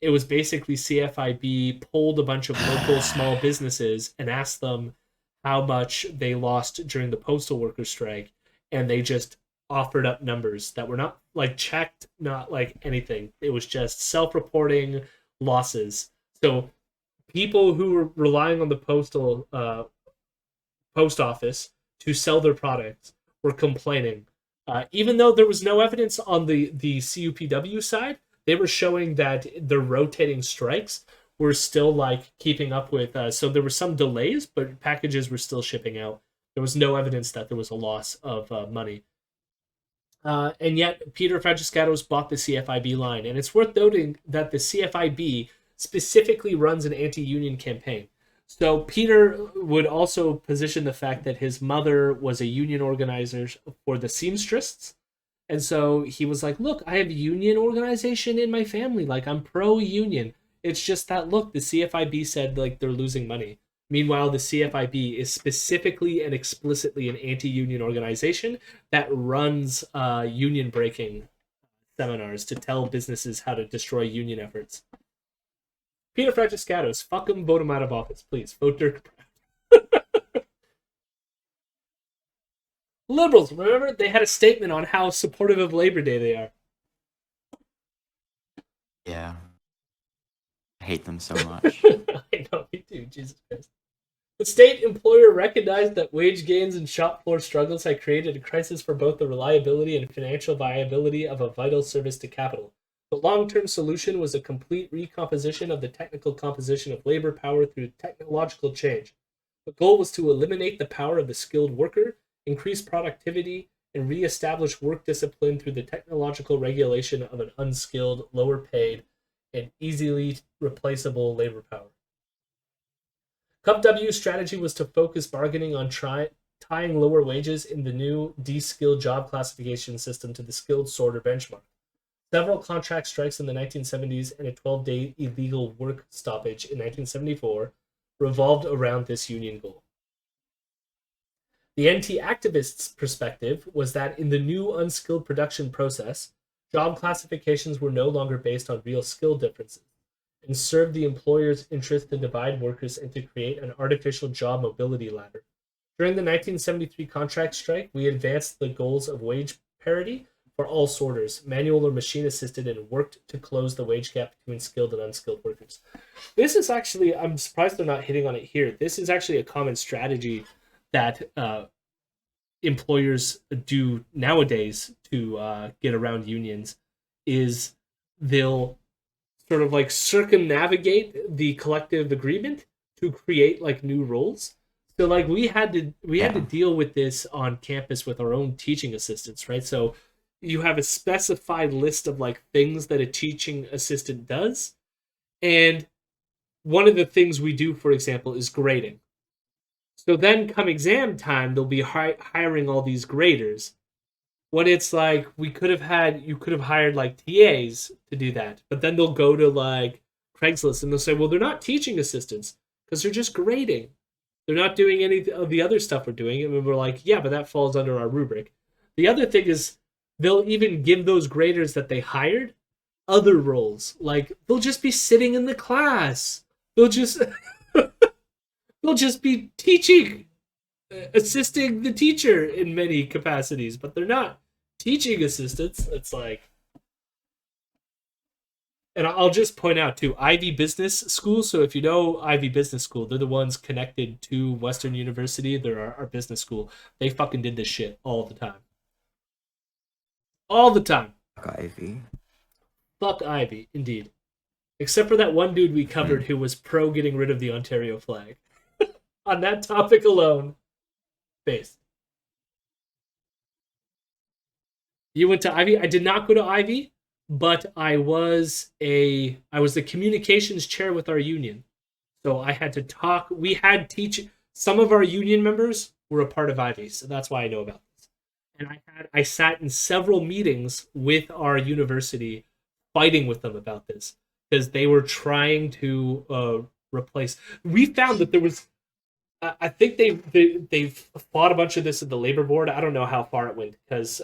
it was basically CFIB polled a bunch of local small businesses and asked them how much they lost during the postal workers strike, and they just offered up numbers that were not like checked, not like anything. It was just self-reporting losses. So people who were relying on the post office to sell their products were complaining. Even though there was no evidence on the CUPW side, they were showing that the rotating strikes were still like keeping up with. So there were some delays, but packages were still shipping out. There was no evidence that there was a loss of money. And yet, Peter Francescatos bought the CFIB line. And it's worth noting that the CFIB specifically runs an anti-union campaign. So Peter would also position the fact that his mother was a union organizer for the seamstresses. And so he was like, look, I have union organization in my family. Like, I'm pro-union. It's just that, look, the CFIB said, like, they're losing money. Meanwhile, the CFIB is specifically and explicitly an anti-union organization that runs union breaking seminars to tell businesses how to destroy union efforts. Peter Francescatos, fuck him, vote him out of office, please. Vote Dirk. Liberals, remember? They had a statement on how supportive of Labor Day they are. Yeah. I hate them so much. I know, me too, Jesus Christ. The state employer recognized that wage gains and shop floor struggles had created a crisis for both the reliability and financial viability of a vital service to capital. The long-term solution was a complete recomposition of the technical composition of labor power through technological change. The goal was to eliminate the power of the skilled worker, increase productivity, and re-establish work discipline through the technological regulation of an unskilled, lower-paid, and easily replaceable labor power. CUPW's strategy was to focus bargaining on tying lower wages in the new de-skilled job classification system to the skilled sorter benchmark. Several contract strikes in the 1970s and a 12-day illegal work stoppage in 1974 revolved around this union goal. The NT activists' perspective was that in the new unskilled production process, job classifications were no longer based on real skill differences and served the employer's interest to divide workers and to create an artificial job mobility ladder. During the 1973 contract strike, we advanced the goals of wage parity for all sorters, manual or machine assisted, and worked to close the wage gap between skilled and unskilled workers. This is actually, I'm surprised they're not hitting on it here. This is actually a common strategy that employers do nowadays to get around unions, is they'll sort of like circumnavigate the collective agreement to create like new roles. So like we had to deal with this on campus with our own teaching assistants, right? So you have a specified list of like things that a teaching assistant does. And one of the things we do, for example, is grading. So then come exam time, they'll be hiring all these graders. When it's like you could have hired like TAs to do that, but then they'll go to like Craigslist and they'll say, well, they're not teaching assistants because they're just grading. They're not doing any of the other stuff we're doing. And we're like, yeah, but that falls under our rubric. The other thing is they'll even give those graders that they hired other roles. Like they'll just be sitting in the class. They'll just be teaching, assisting the teacher in many capacities, but they're not teaching assistants. It's like, and I'll just point out too, Ivy Business School. So if you know Ivy Business School, they're the ones connected to Western University. They're our business school. They fucking did this shit all the time. All the time. Fuck Ivy. Fuck Ivy, indeed. Except for that one dude we covered who was pro getting rid of the Ontario flag. On that topic alone, based. You went to Ivy? I did not go to Ivy, but I was the communications chair with our union. So I had to talk. We had some of our union members were a part of Ivy, so that's why I know about this. And I sat in several meetings with our university fighting with them about this because they were trying to replace. We found that there was, I think they fought a bunch of this at the labor board. I don't know how far it went because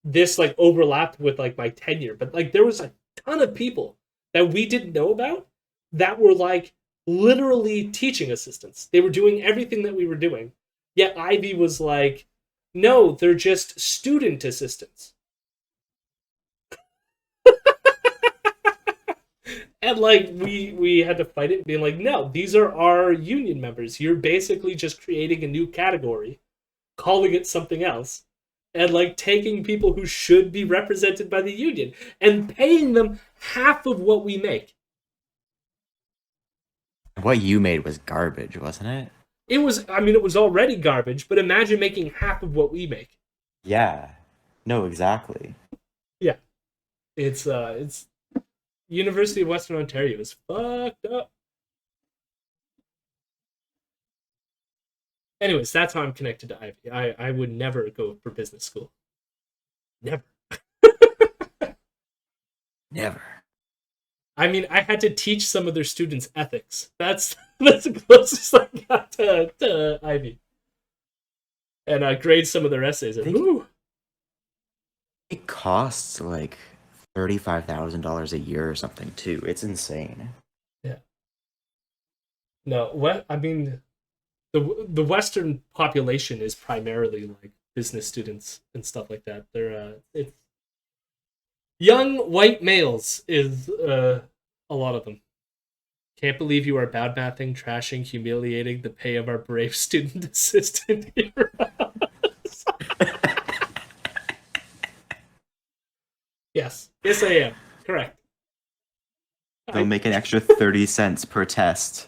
this like overlapped with like my tenure, but like there was a ton of people that we didn't know about that were like literally teaching assistants. They were doing everything that we were doing. Yet Ivy was like, No, they're just student assistants. And like we had to fight it, being like, no, these are our union members. You're basically just creating a new category, calling it something else, and like taking people who should be represented by the union and paying them half of what we make. What you made was garbage, wasn't it? It was, I mean, it was already garbage, but imagine making half of what we make. Yeah. No, exactly. Yeah, it's University of Western Ontario is fucked up. Anyways, that's how I'm connected to Ivy. I would never go for business school. Never. Never. I mean, I had to teach some of their students ethics. That's the closest I got to Ivy. And I grade some of their essays. And, It costs like $35,000 a year or something too. It's insane. yeah. No, what I mean, the Western population is primarily like business students and stuff like that. They're it's young white males is a lot of them. Can't believe you are bad mouthing, trashing, humiliating the pay of our brave student assistant heroes. Yes, yes, I am correct. They'll make an extra 30 cents per test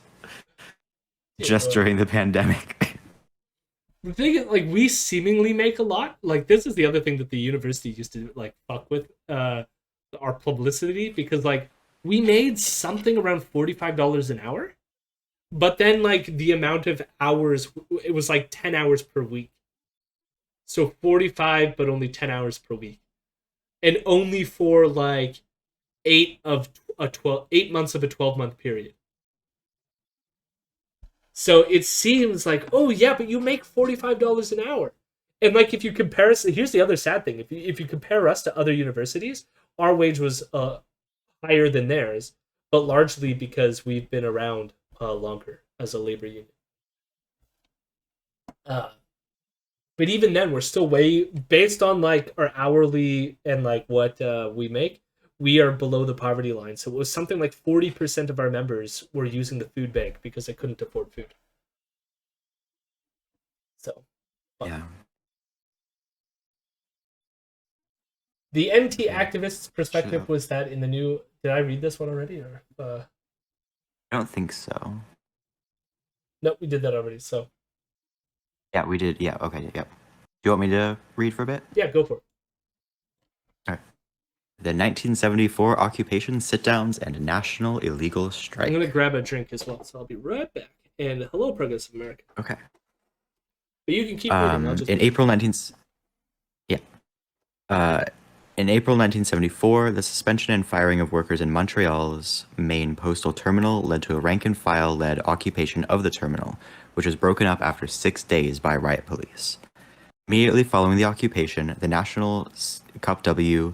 just during the pandemic. The thing is, like, we seemingly make a lot. Like, this is the other thing that the university used to like fuck with our publicity, because like we made something around $45 an hour, but then like the amount of hours, it was like 10 hours per week. So 45, but only 10 hours per week, and only for like 8 months of a 12-month period. So it seems like, oh yeah, but you make $45 an hour. And like, if you compare us, here's the other sad thing: if you compare us to other universities, our wage was higher than theirs, but largely because we've been around longer as a labor union. Uh, but even then, we're still way, based on like our hourly and like what we make, we are below the poverty line. So it was something like 40% of our members were using the food bank because they couldn't afford food. So, Yeah. the NT Okay. activists' perspective was that in the new. Did I read this one already? Or I don't think so. no, we did that already. So Yeah, we did. Yeah, okay, yep. Do you want me to read for a bit? yeah, go for it. All right. The 1974 occupation sit-downs and national illegal strike. I'm gonna grab a drink as well, so I'll be right back. And hello, Progressive America. Okay. But you can keep reading. I'll just in April 19... Yeah. In April 1974, the suspension and firing of workers in Montreal's main postal terminal led to a rank-and-file-led occupation of the terminal, which was broken up after 6 days by riot police. Immediately following the occupation, the National Cup W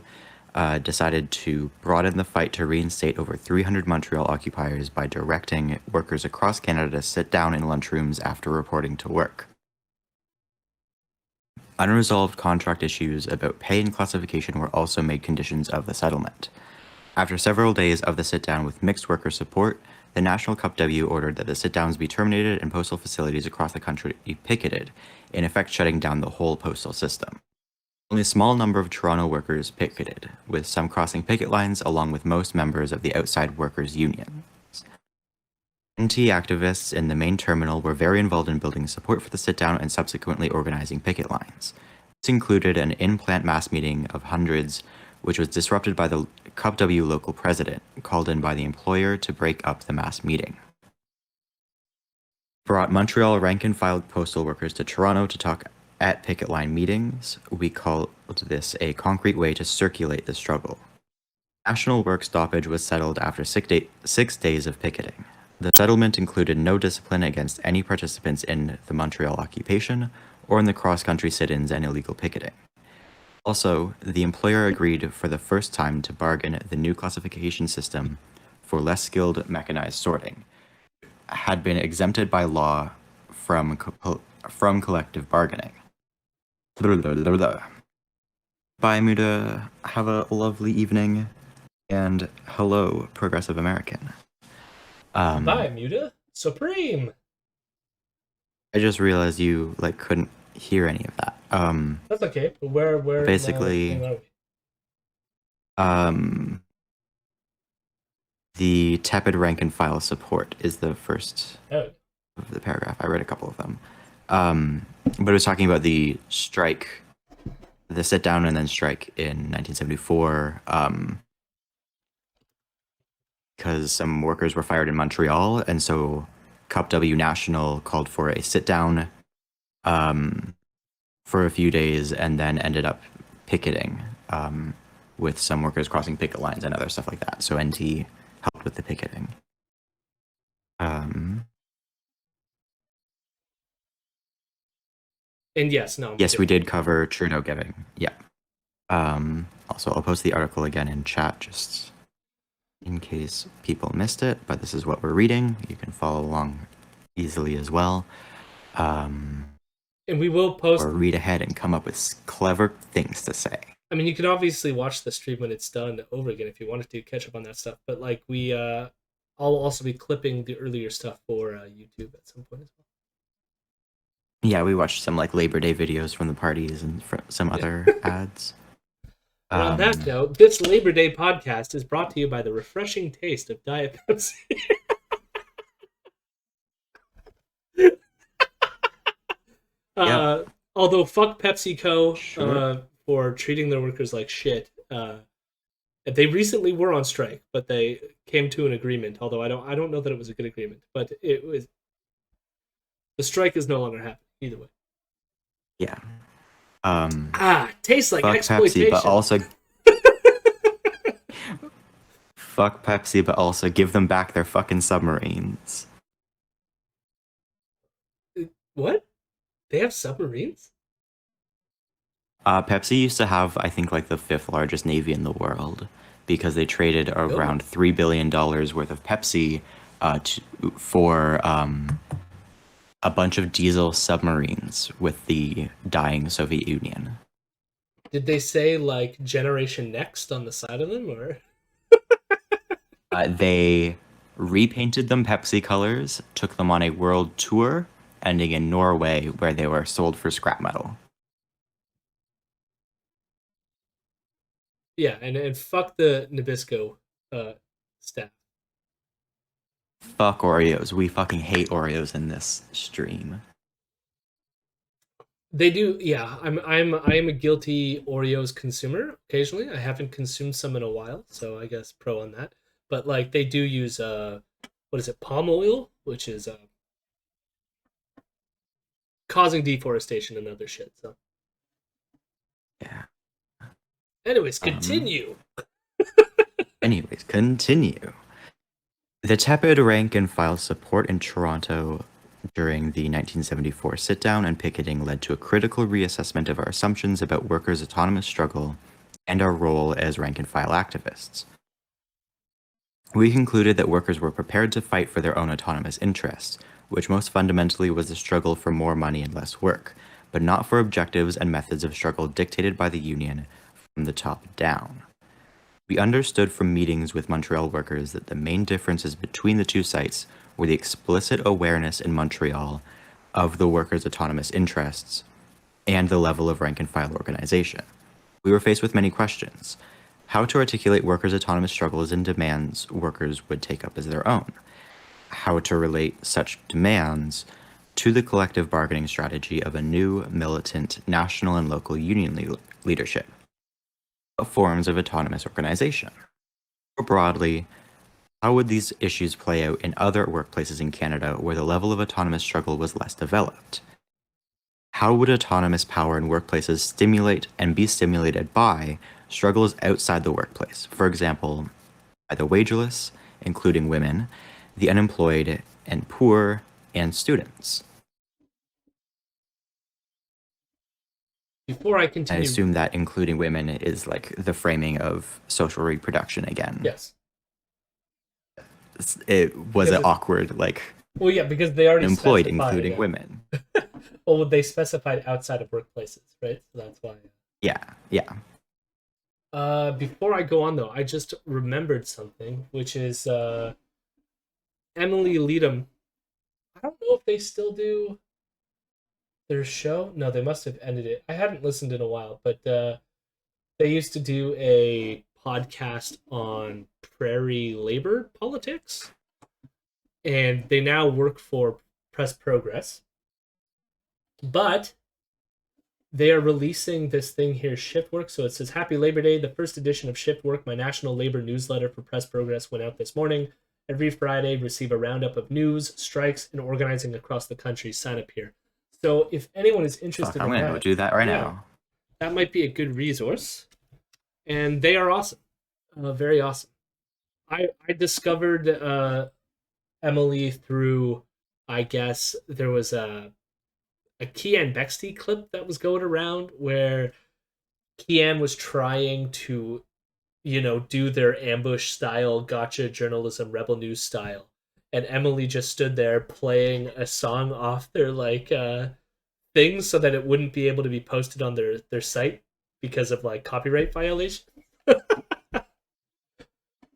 decided to broaden the fight to reinstate over 300 Montreal occupiers by directing workers across Canada to sit down in lunchrooms after reporting to work. Unresolved contract issues about pay and classification were also made conditions of the settlement. After several days of the sit-down with mixed worker support, the National Cup W ordered that the sit-downs be terminated and postal facilities across the country be picketed, in effect shutting down the whole postal system. Only a small number of Toronto workers picketed, with some crossing picket lines along with most members of the outside workers' unions. NT activists in the main terminal were very involved in building support for the sit-down and subsequently organizing picket lines. This included an in-plant mass meeting of hundreds, which was disrupted by the Cup W local president, called in by the employer to break up the mass meeting. Brought Montreal rank-and-file postal workers to Toronto to talk at picket line meetings. We called this a concrete way to circulate the struggle. National work stoppage was settled after 6 days of picketing. The settlement included no discipline against any participants in the Montreal occupation or in the cross-country sit-ins and illegal picketing. Also, the employer agreed for the first time to bargain the new classification system for less skilled mechanized sorting, had been exempted by law from collective bargaining. Bye, Muda. Have a lovely evening. And hello, Progressive American. Bye, Muta. Supreme. I just realized you couldn't hear any of that. That's okay. But where Basically, in the thing are we? The tepid rank and file support is the first Oh, of the paragraph. I read a couple of them. But it was talking about the strike, the sit down and then strike in 1974, because some workers were fired in Montreal, and so CUP W National called for a sit down for a few days, and then ended up picketing with some workers crossing picket lines and other stuff like that. So NT helped with the picketing. and yes, no. Yes, we did cover Trudeau giving. Yeah. Also, I'll post the article again in chat just in case people missed it, but this is what we're reading. You can follow along easily as well. And we will post or read ahead and come up with clever things to say. I mean, you can obviously watch the stream when it's done over again if you wanted to catch up on that stuff. But like I'll also be clipping the earlier stuff for YouTube at some point as well. Yeah, we watched some Labor Day videos from the parties and some other ads. And on that note, this Labor Day podcast is brought to you by the refreshing taste of Diet Pepsi. Although fuck PepsiCo for treating their workers like shit. They recently were on strike, but they came to an agreement. Although I don't know that it was a good agreement, but it was. The strike is no longer happening either way. Yeah. Tastes like fuck exploitation. Pepsi, but also fuck Pepsi, but also give them back their fucking submarines. What? They have submarines? Pepsi used to have, I think, the 5th largest navy in the world because they traded around $3 billion worth of Pepsi for a bunch of diesel submarines with the dying Soviet Union. Did they say Generation Next on the side of them, or? They repainted them Pepsi colors, took them on a world tour, ending in Norway, where they were sold for scrap metal. Yeah, and fuck the Nabisco staff. Fuck Oreos. We fucking hate Oreos in this stream. They do, yeah. I am a guilty Oreos consumer. Occasionally, I haven't consumed some in a while, so I guess pro on that. But they do use what is it, palm oil, which is causing deforestation and other shit. So, yeah. Anyways, continue. The tepid rank and file support in Toronto during the 1974 sit-down and picketing led to a critical reassessment of our assumptions about workers' autonomous struggle and our role as rank-and-file activists. We concluded that workers were prepared to fight for their own autonomous interests, which most fundamentally was the struggle for more money and less work, but not for objectives and methods of struggle dictated by the union from the top down. We understood from meetings with Montreal workers that the main differences between the two sites were the explicit awareness in Montreal of the workers' autonomous interests and the level of rank-and-file organization. We were faced with many questions. How to articulate workers' autonomous struggles and demands workers would take up as their own. How to relate such demands to the collective bargaining strategy of a new, militant, national and local union leadership. Forms of autonomous organization. More broadly, how would these issues play out in other workplaces in Canada where the level of autonomous struggle was less developed? How would autonomous power in workplaces stimulate and be stimulated by struggles outside the workplace? For example, by the wageless, including women, the unemployed and poor, and students. Before I continue, I assume that including women is the framing of social reproduction again. Yes. It was an awkward well, yeah, because they already employed, specified, including women. Well, they specified outside of workplaces, right? So that's why. Yeah, yeah. Before I go on though, I just remembered something, which is Emily Leadham. I don't know if they still do their show. No, they must have ended it. I hadn't listened in a while, but they used to do a podcast on prairie labor politics, and they now work for Press Progress. But they are releasing this thing here, Shift Work. So it says, Happy Labor Day. The first edition of Shift Work, my national labor newsletter for Press Progress, went out this morning. Every Friday, receive a roundup of news, strikes, and organizing across the country. Sign up here. So if anyone is interested I'm in gonna go do that right now. that might be a good resource. And they are awesome. Very awesome. I discovered Emily through, I guess, there was a Kian Bexty clip that was going around where Kian was trying to, do their ambush style, gotcha journalism, rebel news style. And Emily just stood there playing a song off their things so that it wouldn't be able to be posted on their site because of copyright violation.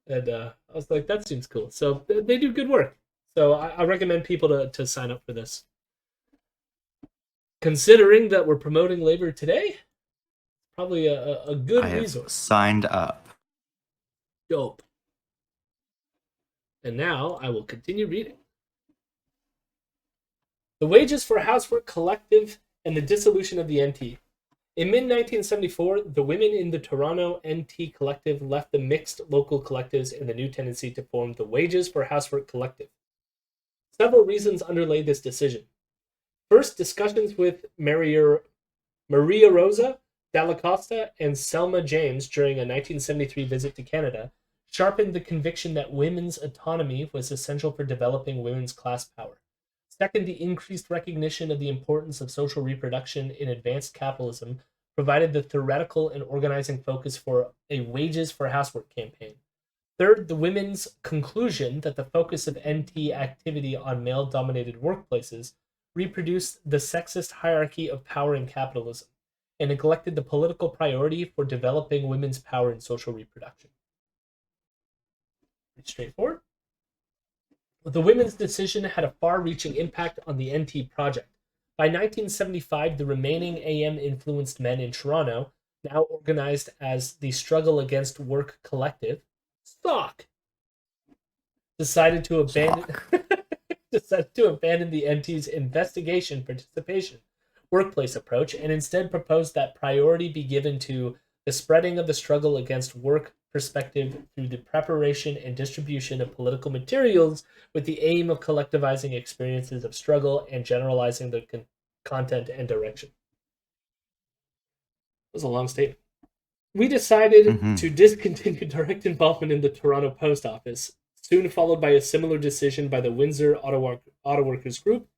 And I was like, that seems cool. So they do good work. So I recommend people to sign up for this. Considering that we're promoting labor today, probably a good resource. Signed up. Dope. And now I will continue reading. The Wages for Housework Collective and the Dissolution of the NT. In mid-1974, the women in the Toronto NT Collective left the mixed local collectives in the new tendency to form the Wages for Housework Collective. Several reasons underlay this decision. First, discussions with Maria Rosa Dalla Costa and Selma James during a 1973 visit to Canada sharpened the conviction that women's autonomy was essential for developing women's class power. Second, the increased recognition of the importance of social reproduction in advanced capitalism provided the theoretical and organizing focus for a Wages for Housework campaign. Third, the women's conclusion that the focus of NT activity on male-dominated workplaces reproduced the sexist hierarchy of power in capitalism and neglected the political priority for developing women's power in social reproduction. Pretty straightforward. The women's decision had a far-reaching impact on the NT project. By 1975, the remaining AM-influenced men in Toronto, now organized as the Struggle Against Work Collective, SOC, decided to abandon the NT's investigation participation workplace approach and instead proposed that priority be given to the spreading of the struggle against work perspective through the preparation and distribution of political materials with the aim of collectivizing experiences of struggle and generalizing the content and direction. That was a long statement. We decided to discontinue direct involvement in the Toronto Post Office, soon followed by a similar decision by the Windsor Auto Workers Group.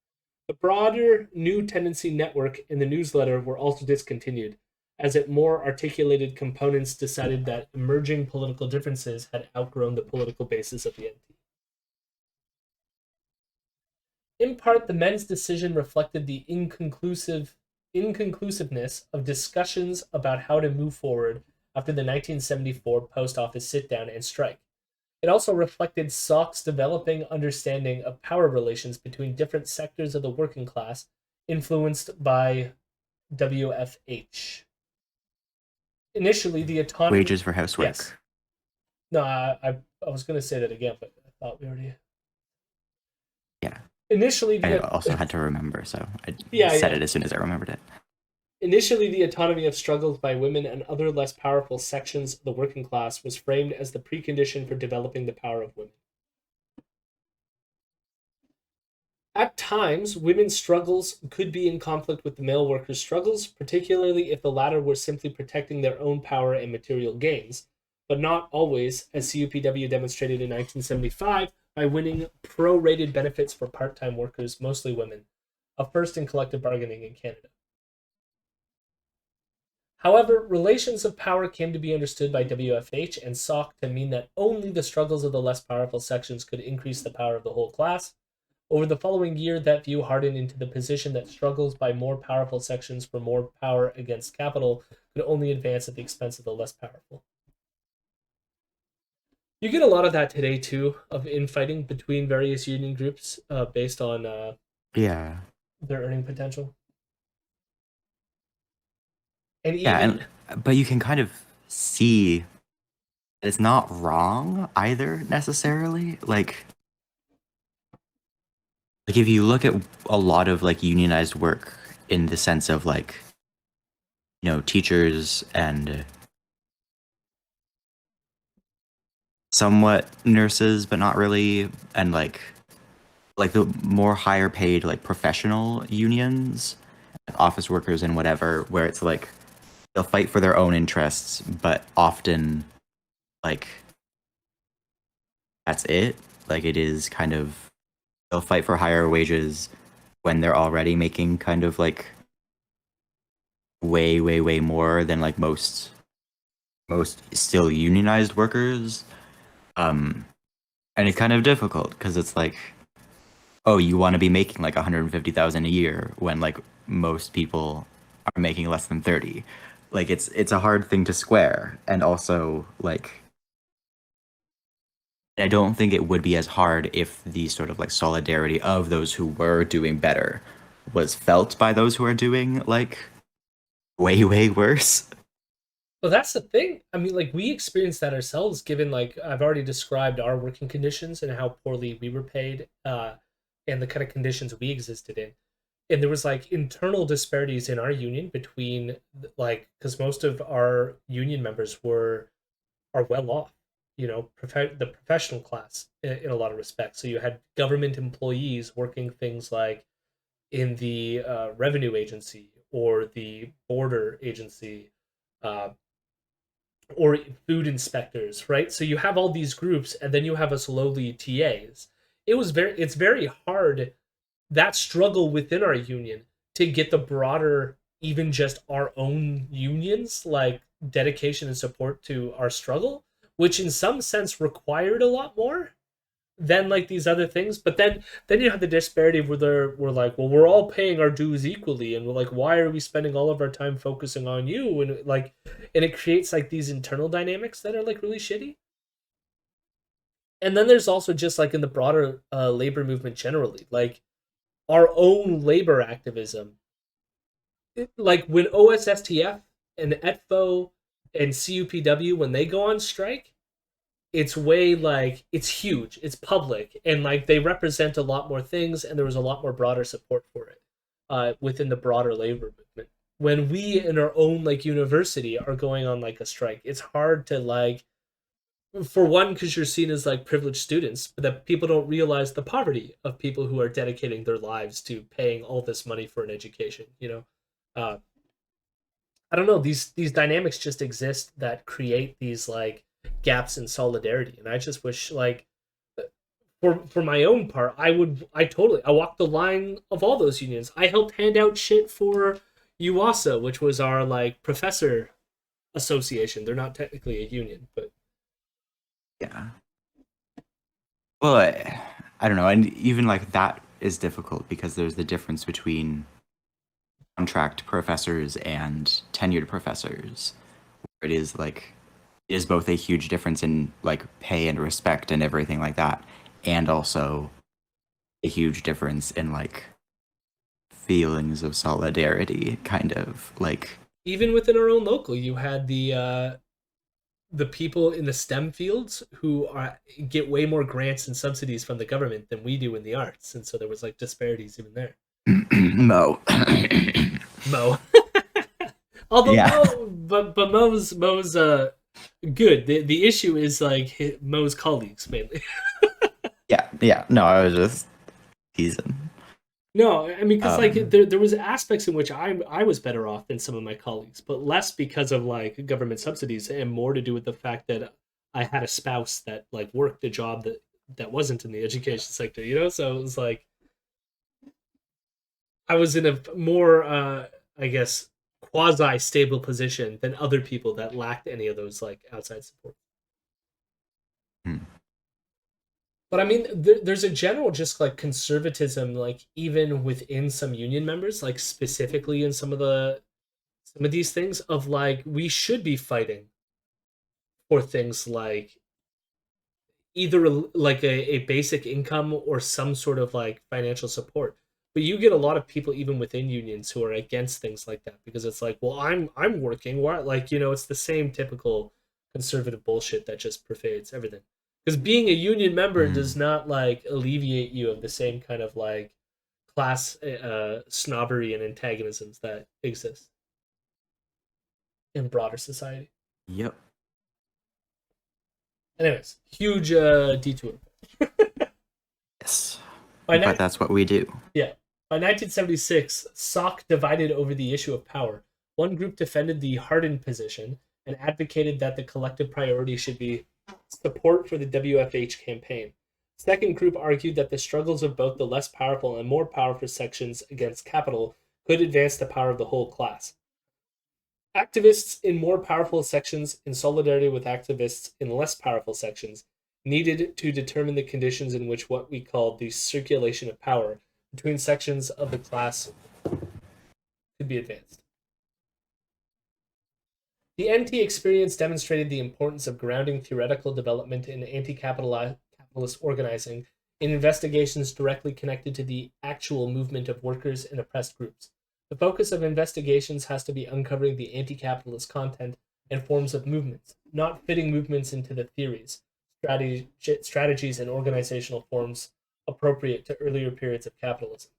The broader New Tendency Network and the newsletter were also discontinued, as it more articulated components decided that emerging political differences had outgrown the political basis of the NT. In part, the men's decision reflected the inconclusiveness of discussions about how to move forward after the 1974 post office sit-down and strike. It also reflected SOC's developing understanding of power relations between different sectors of the working class, influenced by WFH. Initially, the autonomy... Wages for housework. Yes. No, I was going to say that again, but I thought we already... Yeah. Initially, I also had to remember, so I said it as soon as I remembered it. Initially, the autonomy of struggles by women and other less powerful sections of the working class was framed as the precondition for developing the power of women. At times, women's struggles could be in conflict with the male workers' struggles, particularly if the latter were simply protecting their own power and material gains, but not always, as CUPW demonstrated in 1975, by winning prorated benefits for part-time workers, mostly women, a first in collective bargaining in Canada. However, relations of power came to be understood by WFH and SOC to mean that only the struggles of the less powerful sections could increase the power of the whole class, Over the following year, that view hardened into the position that struggles by more powerful sections for more power against capital could only advance at the expense of the less powerful. You get a lot of that today too, of infighting between various union groups based on Yeah. their earning potential, and Yeah, even and but you can kind of see that it's not wrong either necessarily. Like if you look at a lot of like unionized work in the sense of like, teachers and somewhat nurses, but not really, and like the more higher paid like professional unions, office workers and whatever, where it's like they'll fight for their own interests, but often like that's it. Like it is kind of they'll fight for higher wages when they're already making kind of like way, way, way more than like most still unionized workers. Um, and it's kind of difficult because it's like, oh, you want to be making like 150,000 a year when like most people are making less than 30. Like it's a hard thing to square, and also like I don't think it would be as hard if the sort of like solidarity of those who were doing better was felt by those who are doing like way, way worse. well, that's the thing. I mean, like we experienced that ourselves, given like I've already described our working conditions and how poorly we were paid, and the kind of conditions we existed in. And there was like internal disparities in our union between like because most of our union members are well off, the professional class in a lot of respects. So you had government employees working things like in the revenue agency or the border agency, uh, or food inspectors, right? So you have all these groups, and then you have us lowly TAs. It's very hard, that struggle within our union, to get the broader, even just our own unions, like dedication and support to our struggle, which in some sense required a lot more than like these other things. But then you have the disparity where we're like, well, we're all paying our dues equally, and we're like, why are we spending all of our time focusing on you? And it creates like these internal dynamics that are like really shitty. And then there's also just like in the broader labor movement generally, like our own labor activism, like when OSSTF and ETFO and CUPW, when they go on strike, it's way like it's huge, it's public, and like they represent a lot more things, and there was a lot more broader support for it within the broader labor movement. When we in our own like university are going on like a strike, it's hard to like, for one, because you're seen as like privileged students, but that people don't realize the poverty of people who are dedicating their lives to paying all this money for an education. Uh, I don't know, these dynamics just exist that create these like gaps in solidarity, and I just wish like for my own part, I walked the line of all those unions. I helped hand out shit for UASA, which was our like professor association. They're not technically a union, but Yeah. Well, I don't know, and even like that is difficult because there's the difference between contract professors and tenured professors. It is like it is both a huge difference in like pay and respect and everything like that, and also a huge difference in like feelings of solidarity, kind of like even within our own local, you had the people in the STEM fields who get way more grants and subsidies from the government than we do in the arts, and so there was like disparities even there. Mo. Mo, although Yeah, Mo's good. The issue is like Mo's colleagues mainly. yeah. No, I was just teasing. No, I mean because like Um, there was aspects in which I was better off than some of my colleagues, but less because of like government subsidies and more to do with the fact that I had a spouse that like worked a job that wasn't in the education sector, So it was like I was in a more I guess quasi stable position than other people that lacked any of those like outside support. hmm. But I mean, there's a general just like conservatism, like even within some union members, like specifically in some of these things of like we should be fighting for things like either like a basic income or some sort of like financial support. But you get a lot of people even within unions who are against things like that because it's like, well, I'm working. Why? Like, it's the same typical conservative bullshit that just pervades everything. Because being a union member does Mm. not like alleviate you of the same kind of like class snobbery and antagonisms that exist in broader society. Yep. Anyways, huge detour. Yes. By But ni- that's what we do. Yeah. By 1976, SOC divided over the issue of power. One group defended the hardened position and advocated that the collective priority should be support for the WFH campaign. The second group argued that the struggles of both the less powerful and more powerful sections against capital could advance the power of the whole class. Activists in more powerful sections, in solidarity with activists in less powerful sections, needed to determine the conditions in which what we called the circulation of power between sections of the class could be advanced. The NT experience demonstrated the importance of grounding theoretical development in anti-capitalist organizing in investigations directly connected to the actual movement of workers and oppressed groups. The focus of investigations has to be uncovering the anti-capitalist content and forms of movements, not fitting movements into the theories, strategies, and organizational forms appropriate to earlier periods of capitalism.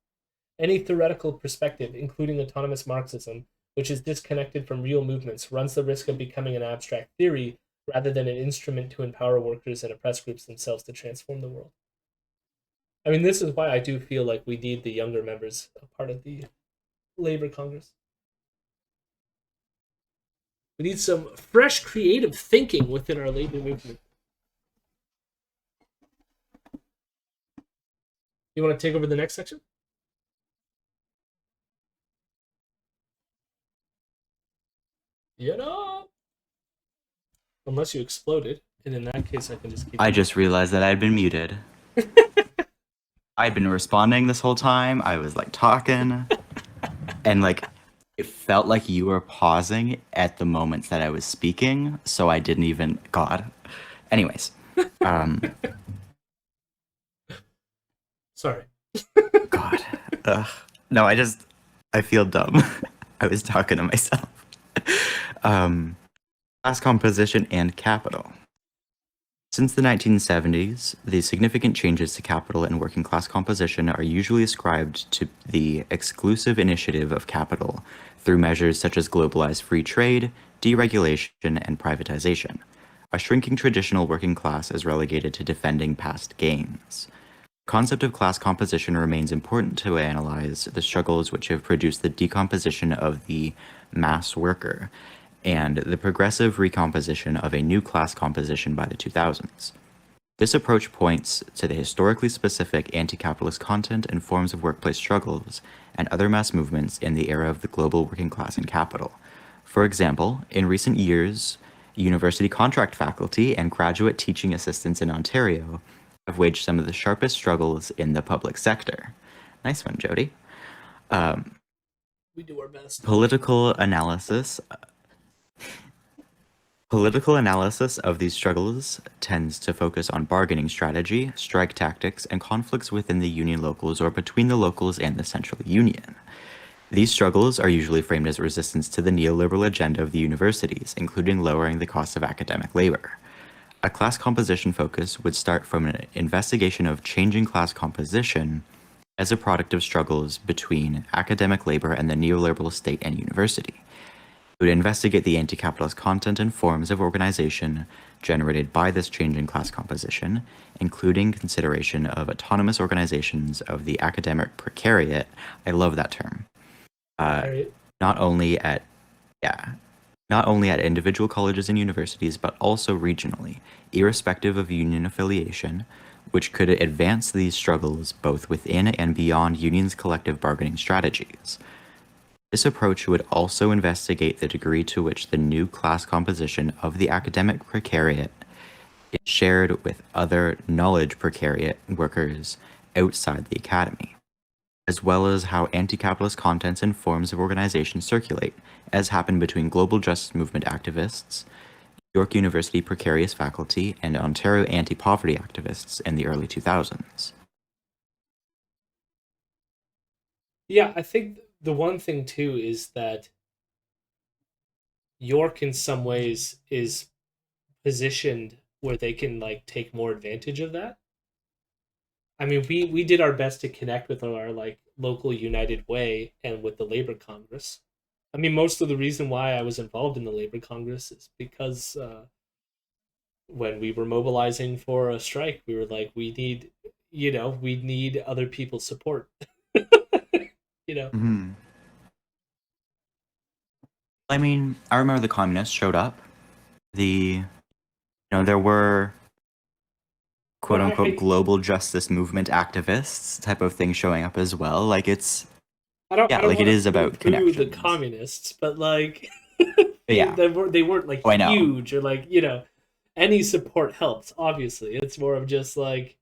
Any theoretical perspective, including autonomous Marxism, which is disconnected from real movements, runs the risk of becoming an abstract theory rather than an instrument to empower workers and oppressed groups themselves to transform the world. I mean, this is why I do feel like we need the younger members a part of the Labor Congress. We need some fresh, creative thinking within our labor movement. You want to take over the next section? Unless you exploded, and in that case, I can just keep. I just realized that I'd been muted. I'd been responding this whole time. I was like talking, and like it felt like you were pausing at the moments that I was speaking, so I didn't even. God. Anyways, um, Sorry. God. Ugh. No, I feel dumb. I was talking to myself. Um, Class composition and capital. Since the 1970s, the significant changes to capital and working class composition are usually ascribed to the exclusive initiative of capital through measures such as globalized free trade, deregulation, and privatization. A shrinking traditional working class is relegated to defending past gains. The concept of class composition remains important to analyze the struggles which have produced the decomposition of the mass worker and the progressive recomposition of a new class composition by the 2000s. This approach points to the historically specific anti-capitalist content and forms of workplace struggles and other mass movements in the era of the global working class and capital. For example, in recent years, university contract faculty and graduate teaching assistants in Ontario have waged some of the sharpest struggles in the public sector. Nice one, Jody. We do our best. Political analysis of these struggles tends to focus on bargaining strategy, strike tactics, and conflicts within the union locals or between the locals and the central union. These struggles are usually framed as resistance to the neoliberal agenda of the universities, including lowering the cost of academic labor. A class composition focus would start from an investigation of changing class composition as a product of struggles between academic labor and the neoliberal state and university. It would investigate the anti-capitalist content and forms of organization generated by this change in class composition, including consideration of autonomous organizations of the academic precariat. I love that term. Not only at individual colleges and universities, but also regionally, irrespective of union affiliation, which could advance these struggles both within and beyond unions' collective bargaining strategies. This approach would also investigate the degree to which the new class composition of the academic precariat is shared with other knowledge precariat workers outside the academy, as well as how anti-capitalist contents and forms of organization circulate, as happened between global justice movement activists, York University precarious faculty, and Ontario anti-poverty activists in the early 2000s. Yeah, I think the one thing too is that York in some ways is positioned where they can like take more advantage of that. I mean, we did our best to connect with our like local United Way and with the Labor Congress. I mean, most of the reason why I was involved in the Labor Congress is because when we were mobilizing for a strike, we were like, we need, we need other people's support. you know. Mm-hmm. I mean, I remember the communists showed up. There were quote unquote global justice movement activists type of thing showing up as well. Like it's I don't like it is wanna about poo-poo connections. the communists, but like Yeah. they weren't like Oh, I know. huge or like any support helps. Obviously, it's more of just like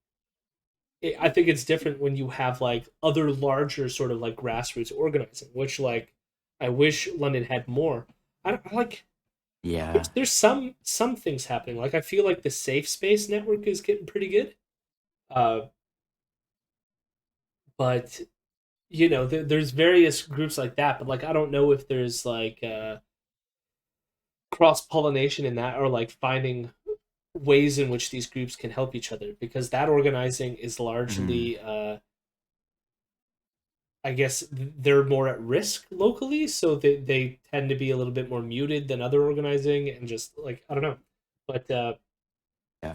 I think it's different when you have like other larger sort of like grassroots organizing, which like I wish London had more. I like Yeah. there's some things happening. Like I feel like the Safe Space network is getting pretty good. Uh, but there's various groups like that, but like I don't know if there's like cross pollination in that or like finding ways in which these groups can help each other because that organizing is largely I guess they're more at risk locally, so they tend to be a little bit more muted than other organizing and just like I don't know. But Yeah.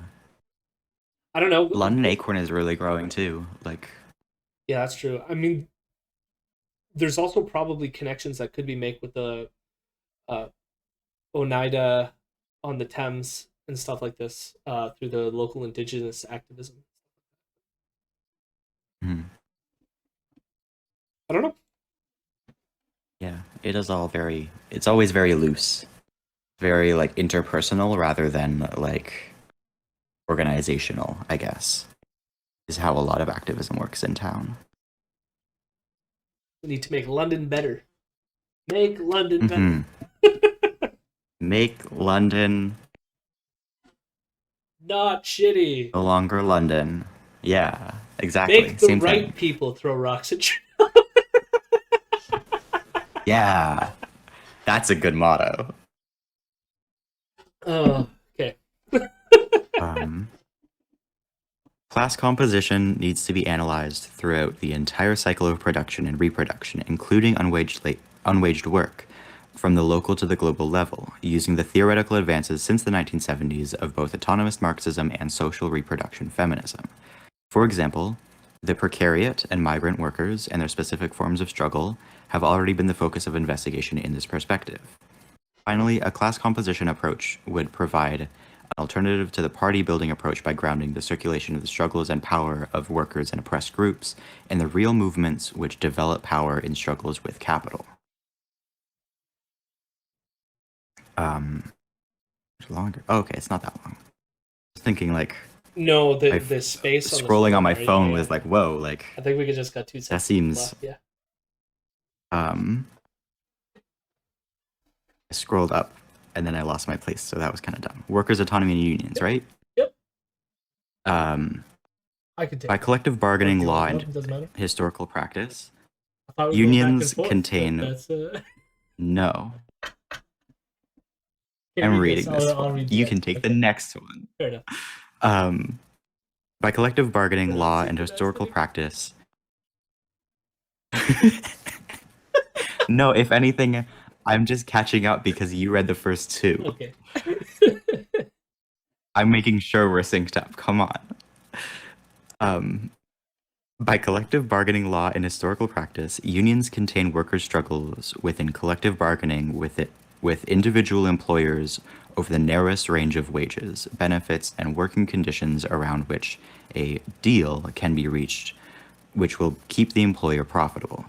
I don't know. London Acorn is really growing too. Like Yeah, that's true. I mean, there's also probably connections that could be made with the uh, Oneida on the Thames and stuff like this through the local indigenous activism. mhm. I don't know. Yeah, it is all it's always very loose. Very like interpersonal rather than like organizational, I guess. Is how a lot of activism works in town. We need to make London better. Make London better. Make London Not shitty. no longer London. Yeah, exactly. Make the Same right thing. people throw rocks at you. Yeah, that's a good motto. Oh, okay. Class composition needs to be analyzed throughout the entire cycle of production and reproduction, including unwaged work, from the local to the global level, using the theoretical advances since the 1970s of both autonomist Marxism and social reproduction feminism. For example, the precariat and migrant workers and their specific forms of struggle have already been the focus of investigation in this perspective. Finally, a class composition approach would provide an alternative to the party-building approach by grounding the circulation of the struggles and power of workers and oppressed groups in the real movements which develop power in struggles with capital. Longer. Oh, okay, it's not that long. I was thinking like No, the space on scrolling on my area, phone was like, whoa, like I think we could just got 2 seconds. that seems left. Yeah. I scrolled up and then I lost my place, so that was kind of dumb. Workers' autonomy and unions, right? Yep. I could take by collective bargaining law and historical practice, unions contain no. I'm reading this one. You can take the next one. Fair enough. By collective bargaining law and historical practice. No, if anything, I'm just catching up because you read the first two. Okay. I'm making sure we're synced up. Come on. By collective bargaining law and historical practice, unions contain workers' struggles within collective bargaining with individual employers over the narrowest range of wages, benefits, and working conditions around which a deal can be reached, which will keep the employer profitable.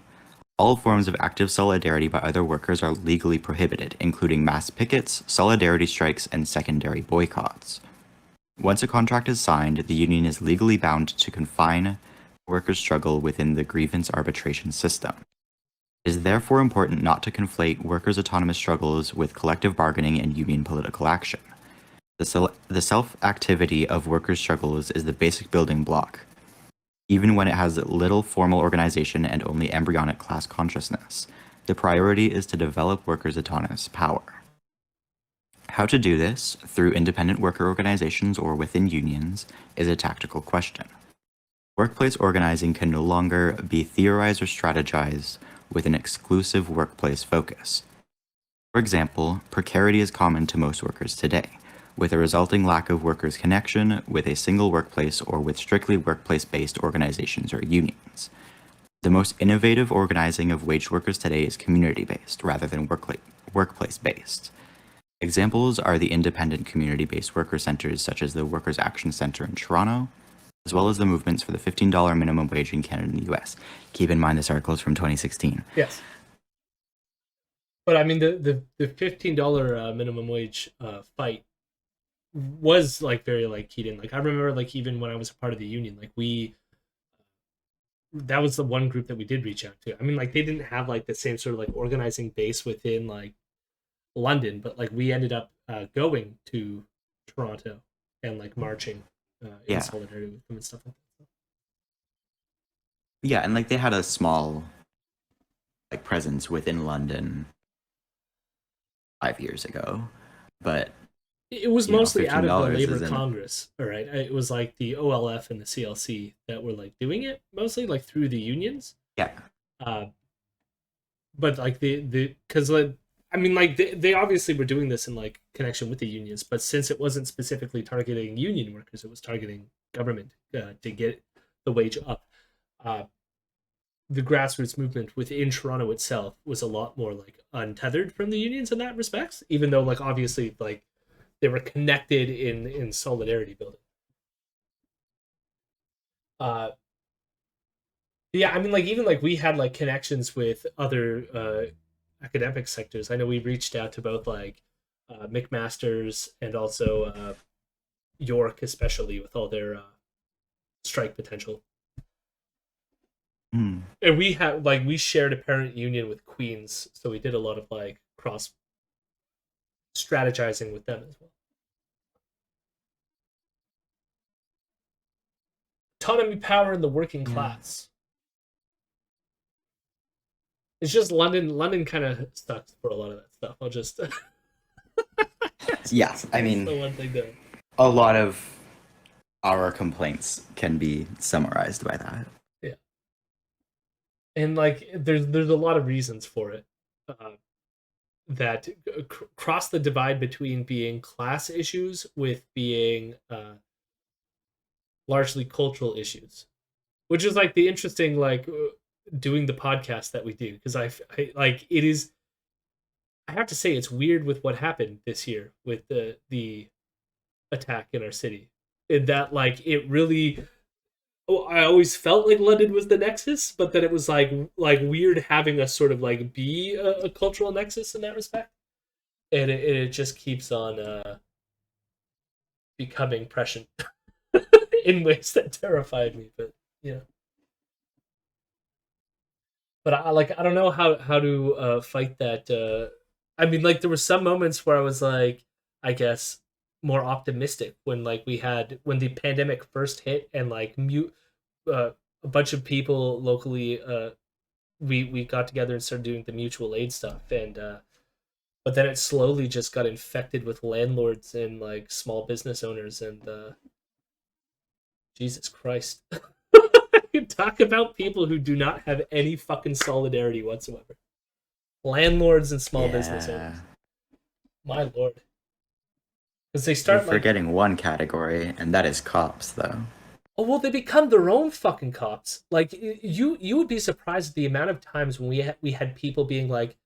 All forms of active solidarity by other workers are legally prohibited, including mass pickets, solidarity strikes, and secondary boycotts. Once a contract is signed, the union is legally bound to confine workers' struggle within the grievance arbitration system. It is therefore important not to conflate workers' autonomous struggles with collective bargaining and union political action. The self-activity of workers' struggles is the basic building block, even when it has little formal organization and only embryonic class consciousness. The priority is to develop workers' autonomous power. How to do this, through independent worker organizations or within unions, is a tactical question. Workplace organizing can no longer be theorized or strategized with an exclusive workplace focus. For example, precarity is common to most workers today, with a resulting lack of workers' connection with a single workplace or with strictly workplace-based organizations or unions. The most innovative organizing of wage workers today is community-based rather than workplace-based. Examples are the independent community-based worker centers such as the Workers' Action Center in Toronto, as well as the movements for the $15 minimum wage in Canada and the US. Keep in mind this article is from 2016. Yes. But I mean, the $15 minimum wage fight was like very like keyed in. Like I remember, like even when I was a part of the union, like that was the one group that we did reach out to. I mean, like they didn't have like the same sort of like organizing base within like London, but like we ended up going to Toronto and like marching in solidarity with them and stuff like that. Yeah, and like they had a small like presence within London 5 years ago, but it was mostly out of the Labor isn't... Congress. All right, it was like the OLF and the CLC that were like doing it mostly like through the unions. Yeah. But like because like I mean like they obviously were doing this in like connection with the unions, but since it wasn't specifically targeting union workers, it was targeting government to get the wage up. The grassroots movement within Toronto itself was a lot more like untethered from the unions in that respects, even though like obviously like they were connected in solidarity building. Yeah, I mean like even like we had like connections with other academic sectors. I know we reached out to both like McMaster's and also York, especially with all their strike potential. Mm. And we had like we shared a parent union with Queens, so we did a lot of like cross strategizing with them as well. Autonomy, power, and the working class. It's just London kind of sucks for a lot of that stuff. I'll just yes, I mean the one thing that a lot of our complaints can be summarized by that. Yeah, and like there's a lot of reasons for it that cross the divide between being class issues with being largely cultural issues, which is like the interesting like doing the podcast that we do, because I like it is. I have to say it's weird with what happened this year with the attack in our city. In that like it really, I always felt like London was the nexus, but then it was like weird having us sort of like be a cultural nexus in that respect, and it just keeps on becoming prescient in ways that terrified me. But yeah. But I don't know how to fight that. I mean, like there were some moments where I was like, I guess more optimistic when like when the pandemic first hit and like a bunch of people locally we got together and started doing the mutual aid stuff, and but then it slowly just got infected with landlords and like small business owners, and Jesus Christ. You talk about people who do not have any fucking solidarity whatsoever. Landlords and small business owners. My lord. Because they start We're forgetting one category, and that is cops, though. Oh well, they become their own fucking cops. Like you would be surprised at the amount of times when we had people being like,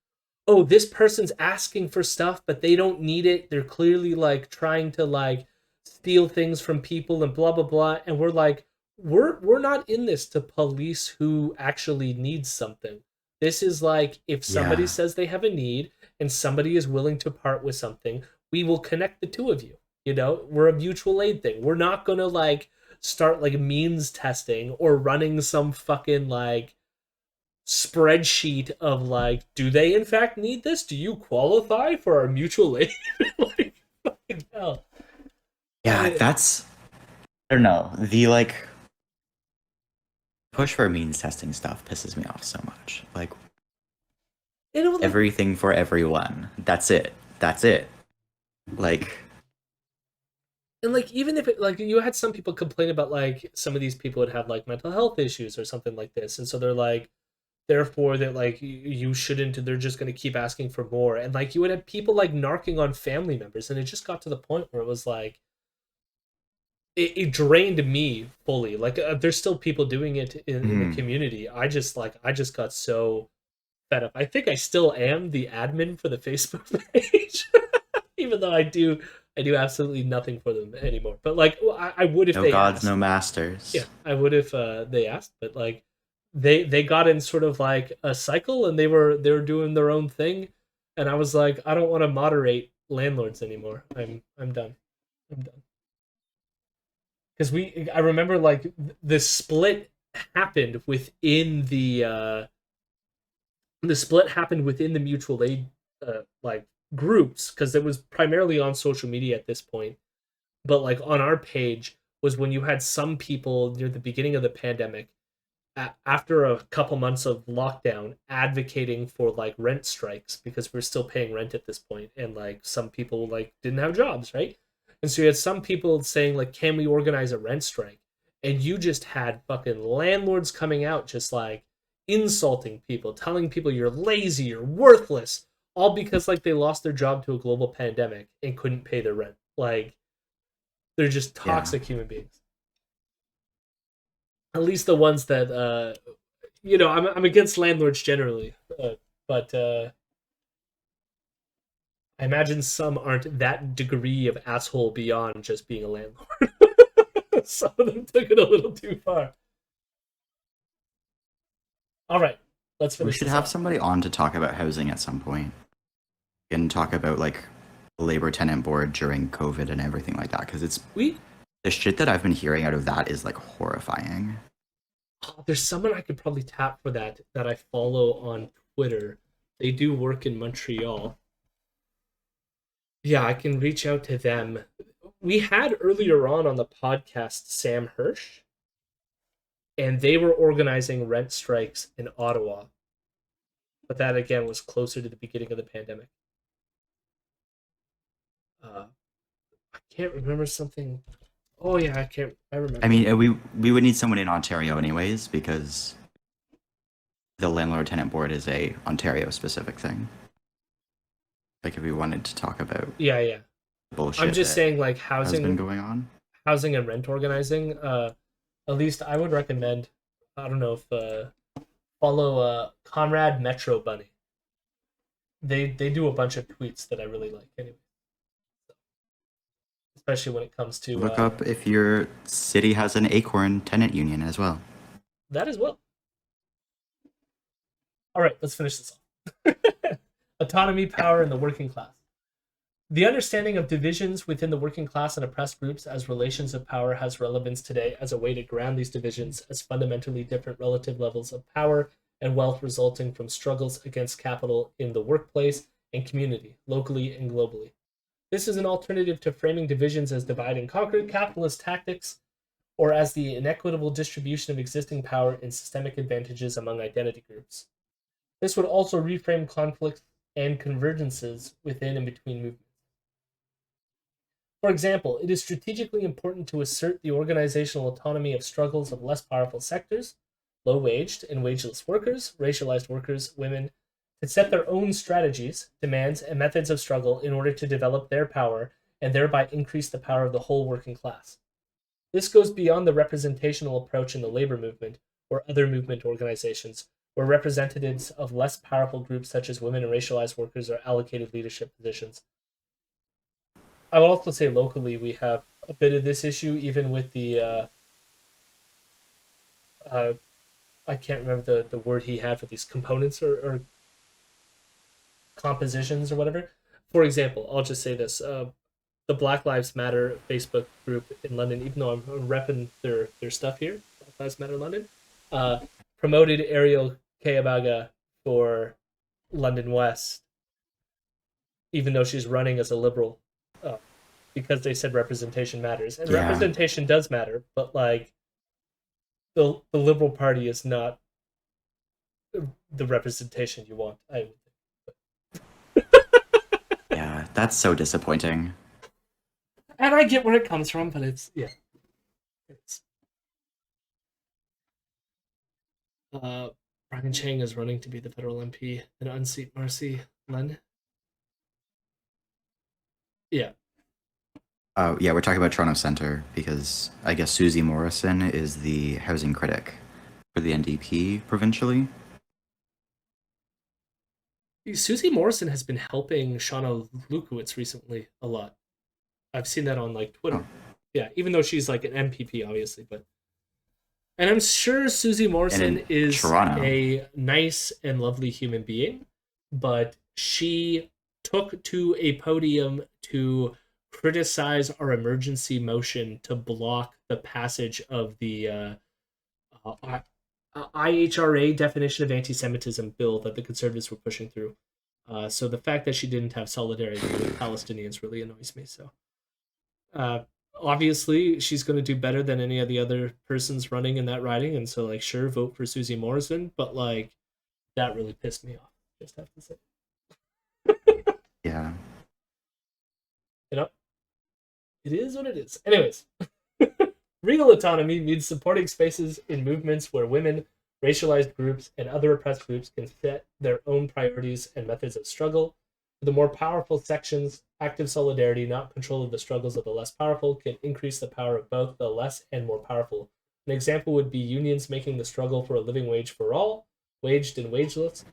"Oh, this person's asking for stuff, but they don't need it. They're clearly like trying to like steal things from people and blah blah blah." And we're like, we're not in this to police who actually needs something. This is like if somebody says they have a need and somebody is willing to part with something, we will connect the two of you. You know, we're a mutual aid thing. We're not gonna like start like means testing or running some fucking like spreadsheet of like, do they in fact need this? Do you qualify for our mutual aid? Like, fucking hell. Yeah, that's I don't know. The like push for means testing stuff pisses me off so much. Like You know, like, everything for everyone. That's it. That's it. Like and like even if it like you had some people complain about like some of these people would have like mental health issues or something like this, and so they're like, therefore that like you shouldn't. They're just going to keep asking for more, and like you would have people like narking on family members, and it just got to the point where it was like it drained me fully. Like there's still people doing it in the mhm. community. I just got so fed up. I think I still am the admin for the Facebook page, even though I do absolutely nothing for them anymore. But like I would if No they gods, asked. no Yeah, masters. I would if they asked. But like they got in sort of like a cycle, and they were doing their own thing, and I was like, I don't want to moderate landlords anymore. I'm done. I'm done. Because we I remember like the split happened within the split happened within the mutual aid like groups, because it was primarily on social media at this point, but like on our page was when you had some people near the beginning of the pandemic, after a couple months of lockdown, advocating for like rent strikes because we're still paying rent at this point, and like some people like didn't have jobs, right? And so you had some people saying like, can we organize a rent strike? And you just had fucking landlords coming out just like insulting people, telling people you're lazy, you're worthless, all because like they lost their job to a global pandemic and couldn't pay their rent. Like they're just Yeah. toxic human beings. At least the ones that you know, I'm against landlords generally, but I imagine some aren't that degree of asshole beyond just being a landlord. Some of them took it a little too far. All right, let's We finish should this have off. somebody on to talk about housing at some point and talk about like the labor tenant board during COVID and everything like that. Because it's We the shit that I've been hearing out of that is like horrifying. oh, there's someone I could probably tap for that I follow on Twitter. They do work in Montreal. Yeah, I can reach out to them. We had earlier on the podcast Sam Hirsch, and they were organizing rent strikes in Ottawa, but that again was closer to the beginning of the pandemic. Uh, I can't remember something. Oh yeah, I can't. I I remember. mean, we would need someone in Ontario anyways because the landlord tenant board is a Ontario specific thing. Like if we wanted to talk about Yeah, yeah. I'm bullshit just that saying, like has been going on. housing and rent organizing. At least I would recommend. I don't know if follow Conrad Metro Bunny. They do a bunch of tweets that I really like. Anyway, especially when it comes to Look up if your city has an Acorn tenant union as well. that as well. All right, let's finish this off. Autonomy, Yeah. power, and the working class. The understanding of divisions within the working class and oppressed groups as relations of power has relevance today as a way to ground these divisions as fundamentally different relative levels of power and wealth resulting from struggles against capital in the workplace and community, locally and globally. This is an alternative to framing divisions as divide and conquer capitalist tactics or as the inequitable distribution of existing power and systemic advantages among identity groups. This would also reframe conflicts and convergences within and between movements. For example, it is strategically important to assert the organizational autonomy of struggles of less powerful sectors, low waged and wageless workers, racialized workers, women, to set their own strategies, demands, and methods of struggle in order to develop their power and thereby increase the power of the whole working class. This goes beyond the representational approach in the labor movement or other movement organizations, where representatives of less powerful groups such as women and racialized workers are allocated leadership positions. I would also say locally we have a bit of this issue, even with the uh, I can't remember the word he had for these components or compositions or whatever. For example, I'll just say this: the Black Lives Matter Facebook group in London, even though I'm repping their stuff here, Black Lives Matter London, uh, promoted Ariel Kayabaga for London West, even though she's running as a liberal, uh, because they said representation matters, and Yeah. representation does matter, but like the Liberal Party is not the representation you want. Yeah, that's so disappointing. And I get where it comes from, but it's yeah. It's, Brian Chang is running to be the federal MP and unseat Marcy Len. Yeah. Oh, yeah, we're talking about Toronto Centre because I guess Susie Morrison is the housing critic for the NDP provincially. Susie Morrison has been helping Shauna Lukowitz recently a lot. I've seen that on like Twitter. Oh. Yeah, even though she's like an MPP, obviously, but and I'm sure Susie Morrison is Toronto. a nice and lovely human being, but she took to a podium to criticize our emergency motion to block the passage of the IHRA definition of anti-Semitism bill that the conservatives were pushing through. So the fact that she didn't have solidarity with Palestinians really annoys me. So obviously she's going to do better than any of the other persons running in that riding, and so like sure, vote for Susie Morrison, but like that really pissed me off. Just have to say. Yeah. You know, it is what it is. Anyways, real autonomy means supporting spaces in movements where women, racialized groups, and other oppressed groups can set their own priorities and methods of struggle. For the more powerful sections, active solidarity, not control of the struggles of the less powerful, can increase the power of both the less and more powerful. An example would be unions making the struggle for a living wage for all, waged and wageless.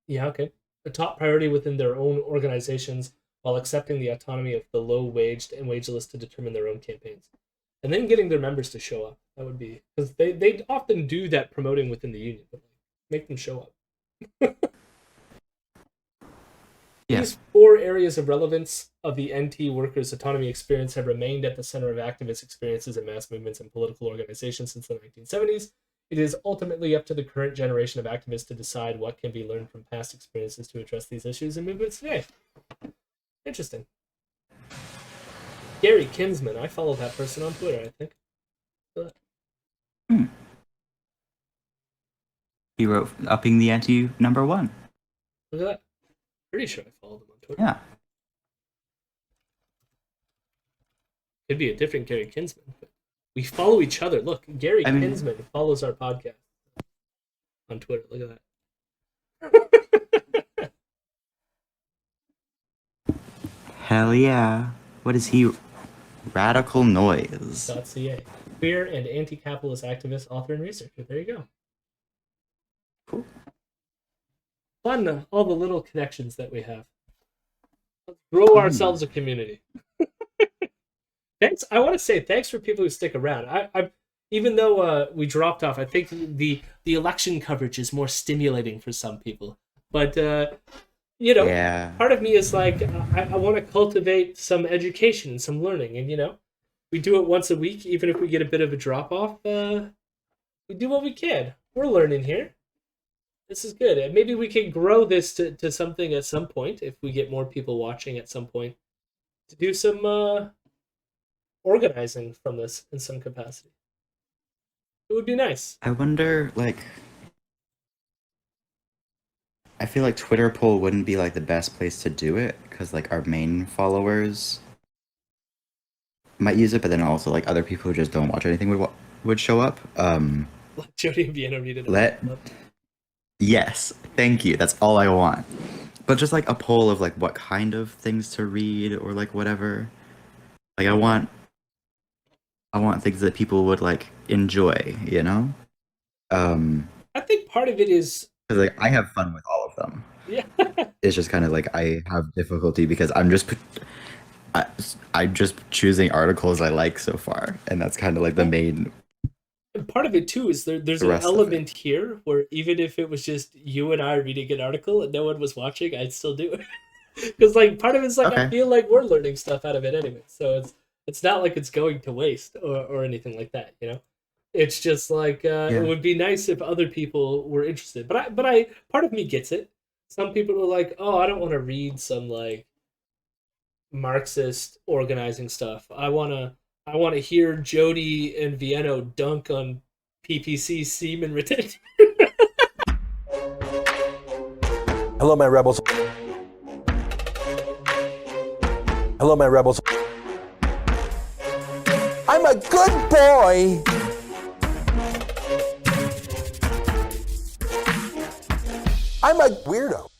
Yeah, okay. A top priority within their own organizations while accepting the autonomy of the low-waged and wageless to determine their own campaigns. And then getting their members to show up. That would be... Because they often do that promoting within the union, but make them show up. Yeah. These 4 areas of relevance of the NT workers' autonomy experience have remained at the center of activist experiences in mass movements and political organizations since the 1970s. It is ultimately up to the current generation of activists to decide what can be learned from past experiences to address these issues and movements today. Interesting. Gary Kinsman, I follow that person on Twitter, I think. He wrote Upping the Anti #1. Look at that. Pretty sure I followed him on Twitter. Yeah. Could be a different Gary Kinsman, but we follow each other. Look, Gary Kinsman follows our podcast on Twitter. Look at that. Hell yeah. What is he? Radical Noise. .ca. Queer and anti-capitalist activist, author, and researcher. There you go. Cool. Fun, all the little connections that we have. Let's grow ourselves a community. Thanks. I want to say thanks for people who stick around. I even though we dropped off, I think the election coverage is more stimulating for some people. But you know, Yeah. part of me is like I want to cultivate some education and some learning, and you know, we do it once a week, even if we get a bit of a drop off. We do what we can. We're learning here. This is good. And maybe we can grow this to something at some point if we get more people watching at some point to do some organizing from this in some capacity. It would be nice. I wonder, like, I feel like Twitter poll wouldn't be like the best place to do it because like our main followers might use it, but then also like other people who just don't watch anything would show up. Let Jody and Vienna read it. Yes, thank you. That's all I want. But just like a poll of like what kind of things to read or like whatever. Like I want things that people would like enjoy, you know? I think part of it is because like I have fun with all of them. yeah. It's just kind of like I have difficulty because I'm just choosing articles I like so far, and that's kind of like the main. And part of it too is there's an element here where even if it was just you and I reading an article and no one was watching, I'd still do it. Because like part of it's like I Okay. feel like we're learning stuff out of it anyway, so it's not like it's going to waste or anything like that, you know. It's just like it Yeah. would be nice if other people were interested, but I part of me gets it. Some people are like, oh, I don't want to read some like Marxist organizing stuff. I wanna hear Jody and Vienno dunk on PPC semen retention. Hello, my rebels. Hello, my rebels. I'm a good boy. I'm a weirdo.